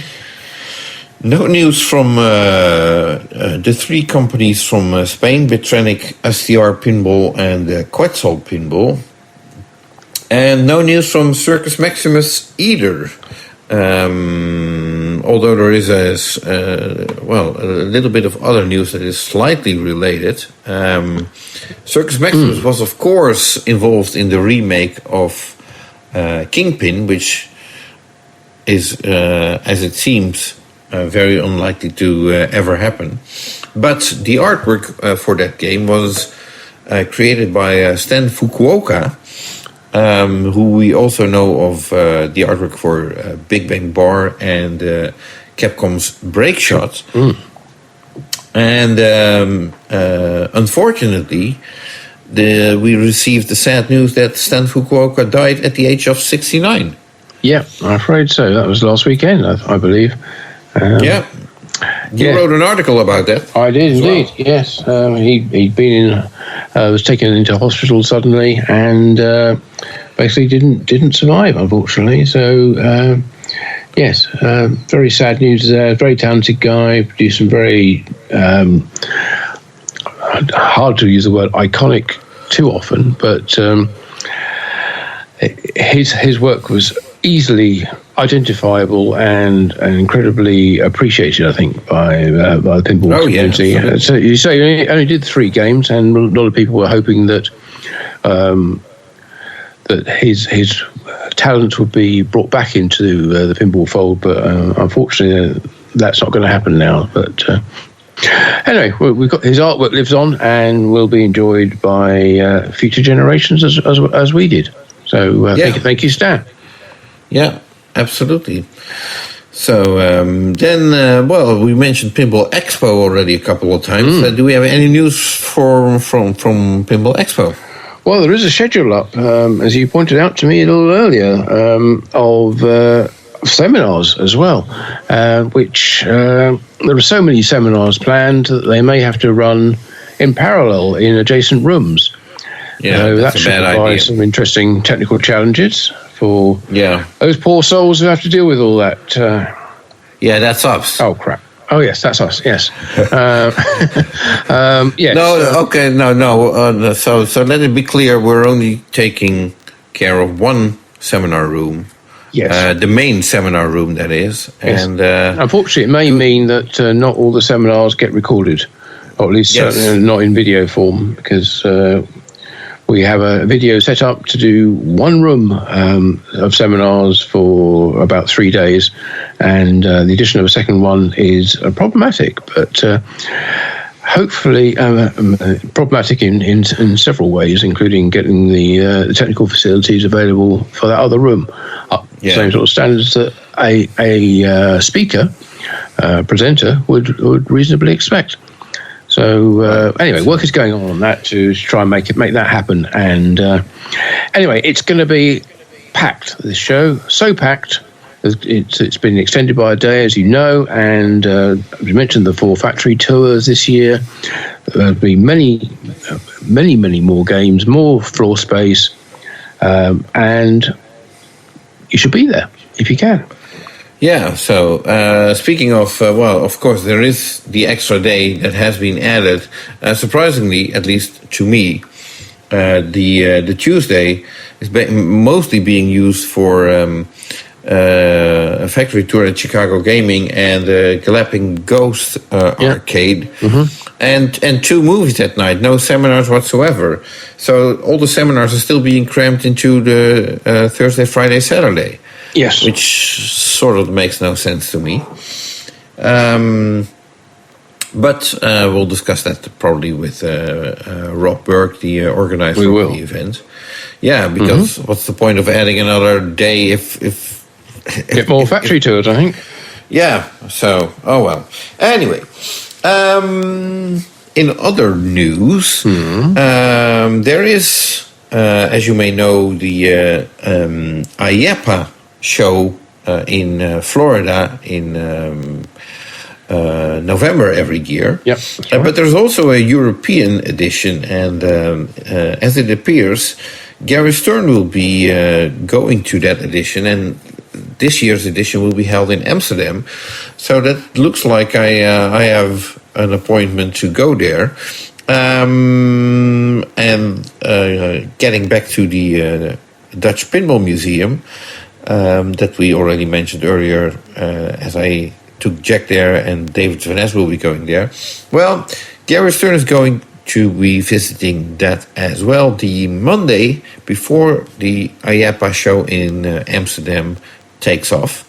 No news from the three companies from Spain, Bitronic, STR Pinball, and Quetzal Pinball. And no news from Circus Maximus either. Although there is a little bit of other news that is slightly related. Circus Maximus was, of course, involved in the remake of Kingpin, which is, as it seems, very unlikely to ever happen. But the artwork for that game was created by Stan Fukuoka, who we also know of the artwork for Big Bang Bar and Capcom's Break Shot. And unfortunately, we received the sad news that Stan Fukuoka died at the age of 69. Yeah, I'm afraid so. That was last weekend, I believe. You wrote an article about that. I did indeed. Well. Yes, he'd been was taken into hospital suddenly and basically didn't survive, unfortunately. So yes, very sad news there. Very talented guy, produced some very hard to use the word iconic too often, but his work was easily identifiable and incredibly appreciated, I think, by the pinball community. Yeah. So you say he only did 3 games, and a lot of people were hoping that that his talent would be brought back into the pinball fold, but unfortunately, that's not going to happen now. But anyway, we've got his artwork lives on and will be enjoyed by future generations as we did. So thank you, Stan. Yeah, absolutely. So then, we mentioned Pinball Expo already a couple of times. Do we have any news from Pinball Expo? Well, there is a schedule up, as you pointed out to me a little earlier, of seminars as well, which there are so many seminars planned that they may have to run in parallel in adjacent rooms. Yeah, that should provide some interesting technical challenges for those poor souls who have to deal with all that. That's us. Oh, crap. Oh, yes, that's us, yes. Yes. No. So let it be clear, we're only taking care of one seminar room. Yes. The main seminar room, that is. Yes. And unfortunately, it may mean that not all the seminars get recorded, or at least certainly not in video form, because we have a video set up to do one room of seminars for about 3 days, and the addition of a second one is problematic, but hopefully problematic in several ways, including getting the technical facilities available for that other room up same sort of standards that a speaker, presenter would reasonably expect. So anyway, work is going on that to try and make that happen. And anyway, it's going to be packed. This show so packed. It's been extended by a day, as you know, and we mentioned the 4 factory tours this year. There'll be many more games, more floor space, and you should be there if you can. Yeah, so speaking of, of course, there is the extra day that has been added. Surprisingly, at least to me, the Tuesday is mostly being used for a factory tour at Chicago Gaming and Galloping Ghost arcade, and 2 movies that night. No seminars whatsoever. So all the seminars are still being crammed into the Thursday, Friday, Saturday. Yes, which sort of makes no sense to me. But we'll discuss that probably with Rob Burke, the organizer of the event. Yeah, because what's the point of adding another day if get more factory tours, I think. Yeah, so, oh well. Anyway, in other news, there is, as you may know, the IAPA show in Florida in November every year. Yep, right. But there's also a European edition, and as it appears, Gary Stern will be going to that edition, and this year's edition will be held in Amsterdam. So that looks like I have an appointment to go there. And getting back to the Dutch Pinball Museum that we already mentioned earlier, as I took Jack there and David Van Ness will be going there. Well, Gary Stern is going to be visiting that as well the Monday before the IAPA show in Amsterdam takes off.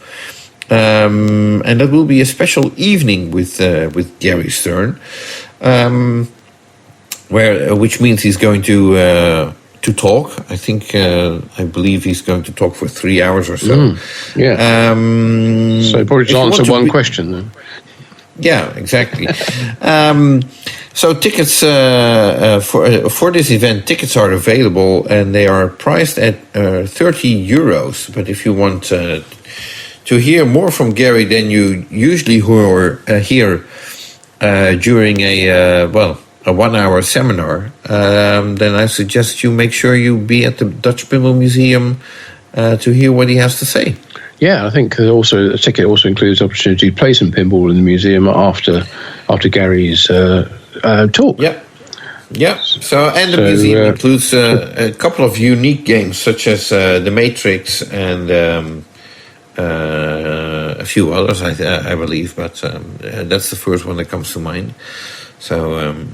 And that will be a special evening with Gary Stern, which means he's going to talk. I think I believe he's going to talk for 3 hours or so. So probably to answer one question then. Yeah, exactly. So tickets for this event, tickets are available and they are priced at €30. But if you want to hear more from Gary than you usually hear during a 1-hour seminar, then I suggest you make sure you be at the Dutch Pinball Museum to hear what he has to say. Yeah, I think also a ticket also includes the opportunity to play some pinball in the museum after Gary's talk. Yeah. So the museum includes a couple of unique games, such as The Matrix and a few others, I believe, but that's the first one that comes to mind. So.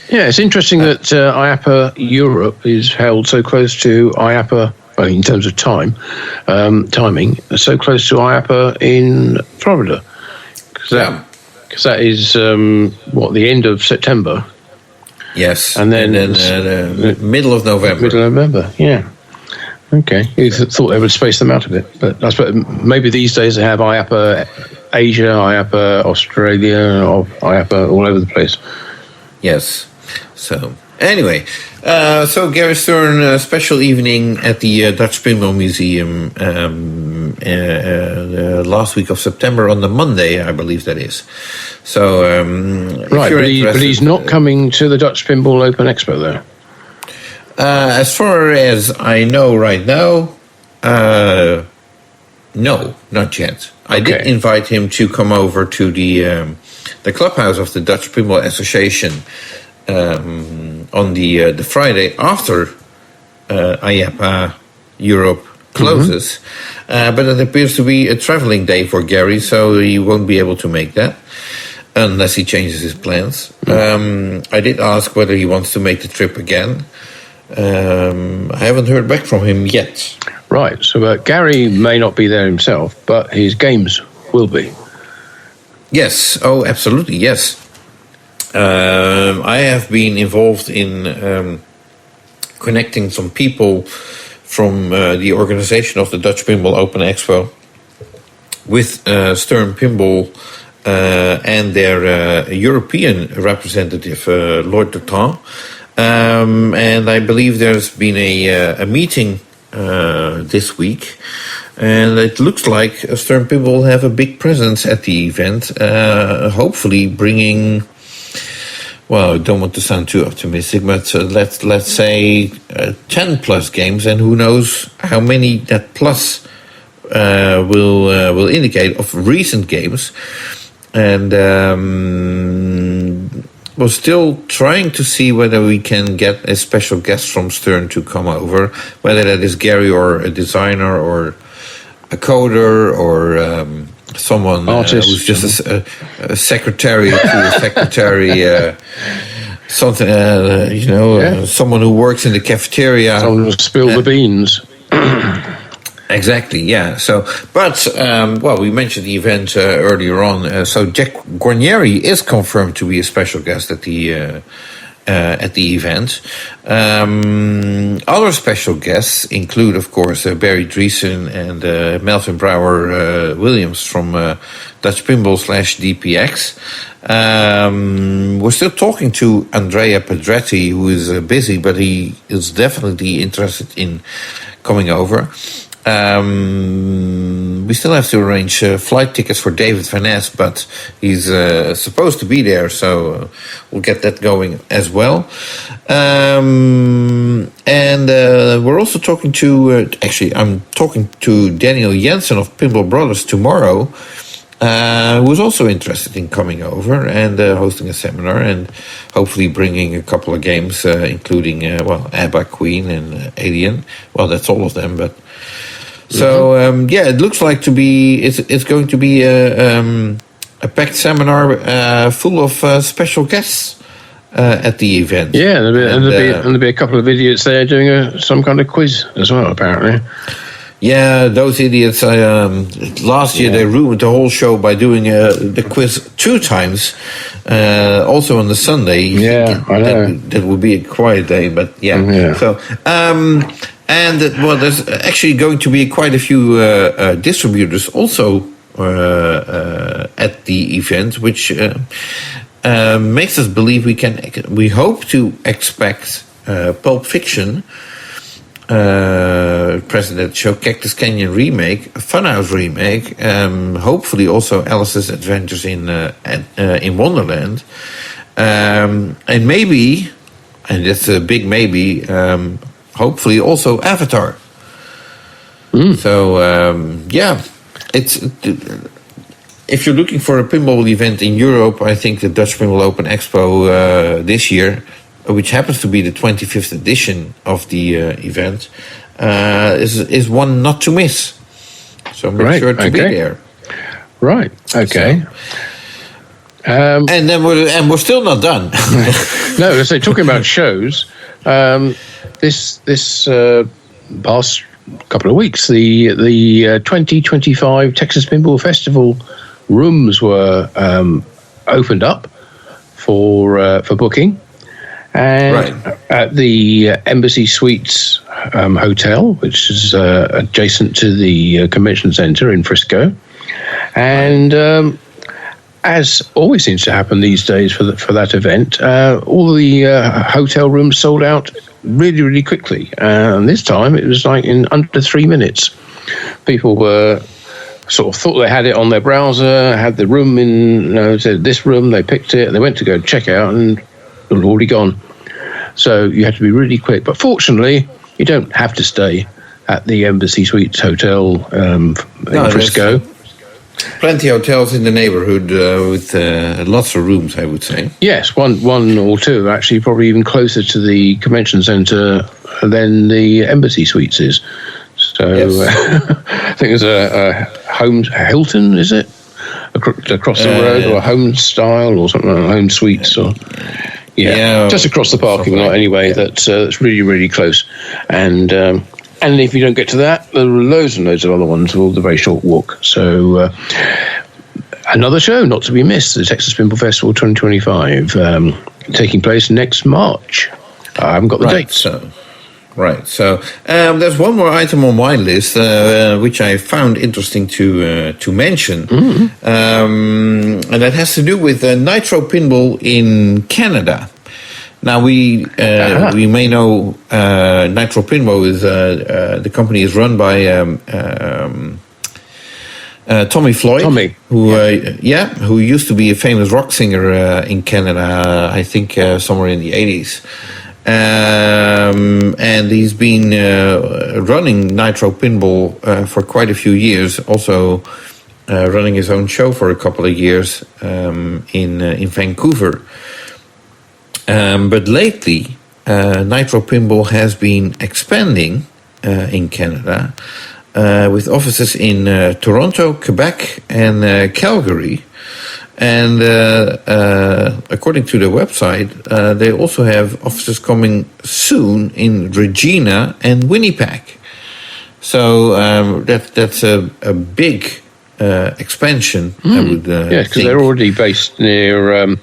It's interesting that IAPA Europe is held so close to IAPA, in terms of timing, so close to IAPA in Florida. Because that is, the end of September? Yes. And then the middle of November. Middle of November, yeah. Okay. You thought they would space them out a bit. But I suppose maybe these days they have IAPA Asia, IAPA Australia, or IAPA all over the place. Yes. So, anyway, so Gary Stern, special evening at the Dutch Pinball Museum last week of September on the Monday, I believe that is. So, right, but he's not coming to the Dutch Pinball Open Expo, though. As far as I know right now, no, not yet. I did invite him to come over to the clubhouse of the Dutch Pinball Association on the Friday after IAPA Europe closes. But it appears to be a traveling day for Gary, so he won't be able to make that unless he changes his plans. I did ask whether he wants to make the trip again. I haven't heard back from him yet. Right, so Gary may not be there himself, but his games will be. Yes, oh, absolutely, yes. I have been involved in connecting some people from the organization of the Dutch Pinball Open Expo with Stern Pinball and their European representative, Lloyd Dutton. And I believe there's been a meeting this week. And it looks like Stern Pinball will have a big presence at the event, hopefully bringing, well, I don't want to sound too optimistic, but let's say 10 plus games, and who knows how many that plus will indicate of recent games. And we're still trying to see whether we can get a special guest from Stern to come over, whether that is Gary or a designer or a coder or someone who's just a secretary to a secretary, something, someone who works in the cafeteria. Someone who spilled the beans. Exactly, yeah. So, but, we mentioned the event earlier on. So Jack Guarnieri is confirmed to be a special guest at the event. Other special guests include, of course, Barry Dreesen and Melvin Brouwer Williams from Dutch Pinball /DPX. We're still talking to Andrea Pedretti, who is busy, but he is definitely interested in coming over. We still have to arrange flight tickets for David Van Ness, but he's supposed to be there, so we'll get that going as well. And we're also talking to, I'm talking to Daniel Jensen of Pinball Brothers tomorrow, who's also interested in coming over and hosting a seminar and hopefully bringing a couple of games, including, ABBA, Queen, and Alien. Well, that's all of them, but... So it looks like it's going to be a packed seminar full of special guests at the event. Yeah, there'll be a couple of idiots there doing some kind of quiz as well, apparently. Yeah, those idiots. Last year they ruined the whole show by doing the quiz 2 times, also on the Sunday. Yeah, I know. That would be a quiet day, but yeah. So. And there's actually going to be quite a few distributors also at the event, which makes us believe we hope to expect Pulp Fiction, President Show, Cactus Canyon remake, a Funhouse remake, hopefully also Alice's Adventures in Wonderland, and maybe, and that's a big maybe. Hopefully also Avatar. So, it's if you're looking for a pinball event in Europe, I think the Dutch Pinball Open Expo this year, which happens to be the 25th edition of the event, is one not to miss. So make sure to be there. Right. Okay. So, and then we're still not done. No, so talking about shows. This past couple of weeks, the 2025 Texas Pinball Festival rooms were opened up for booking, and at the Embassy Suites hotel, which is adjacent to the convention center in Frisco, and as always seems to happen these days for that event, all the hotel rooms sold out really, really quickly. And this time it was like in under 3 minutes. People were sort of thought they had it on their browser, had the room in, said this room, they picked it, and they went to go check out, and it was already gone. So you had to be really quick. But fortunately, you don't have to stay at the Embassy Suites Hotel in Frisco. Plenty of hotels in the neighborhood with lots of rooms, I would say. Yes, one or two, actually, probably even closer to the convention center than the Embassy Suites is. So I think there's a Hilton, is it? Across the road, or a Home Style or something like Home Suites, or just across the parking lot anyway. That's really, really close. And if you don't get to that, there are loads and loads of other ones with the very short walk. So another show not to be missed, the Texas Pinball Festival 2025, taking place next March. I haven't got the dates. Right. So there's one more item on my list which I found interesting to mention, and that has to do with Nitro Pinball in Canada. Now we may know Nitro Pinball is the company is run by Tommy Floyd, who used to be a famous rock singer in Canada. I think somewhere in the 80s. And he's been running Nitro Pinball for quite a few years. Also running his own show for a couple of years in Vancouver. But lately, Nitro Pinball has been expanding in Canada with offices in Toronto, Quebec, and Calgary. And according to the website, they also have offices coming soon in Regina and Winnipeg. So that's a big expansion. I would because they're already based near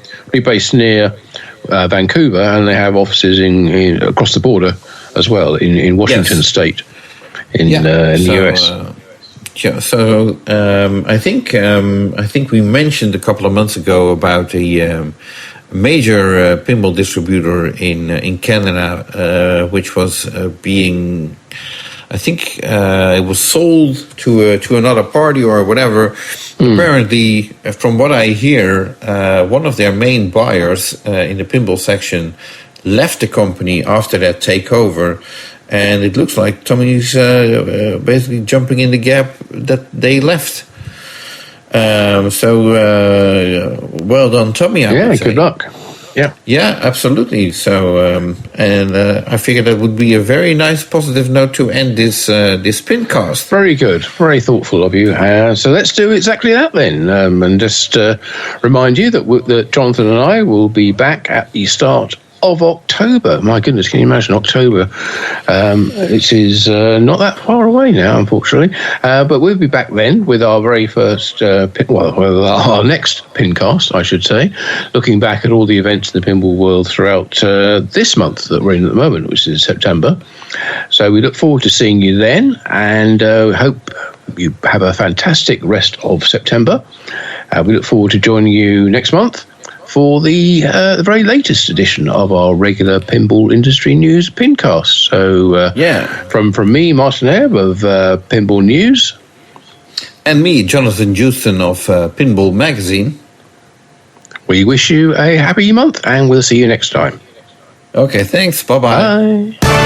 Vancouver, and they have offices in across the border as well in Washington State in the US. Yeah, so I think we mentioned a couple of months ago about a major pinball distributor in Canada, which was being, I think it was sold to another party or whatever. Apparently, from what I hear, one of their main buyers in the pinball section left the company after that takeover. And it looks like Tommy's basically jumping in the gap that they left. So well done, Tommy. I would say. Good luck. Yeah, absolutely. So, and I figured that would be a very nice positive note to end this PINcast. Very good, very thoughtful of you. So let's do exactly that then, and just remind you that Jonathan and I will be back at the start of October. My goodness, can you imagine October? It is not that far away now, unfortunately. But we'll be back then with our very first, our next PINcast, I should say, looking back at all the events in the pinball world throughout this month that we're in at the moment, which is September. So we look forward to seeing you then, and hope you have a fantastic rest of September. We look forward to joining you next month for the very latest edition of our regular Pinball Industry News PINcast. So, from me, Martin Ayub of Pinball News. And me, Jonathan Joosten of Pinball Magazine. We wish you a happy month, and we'll see you next time. Okay, thanks. Bye-bye. Bye.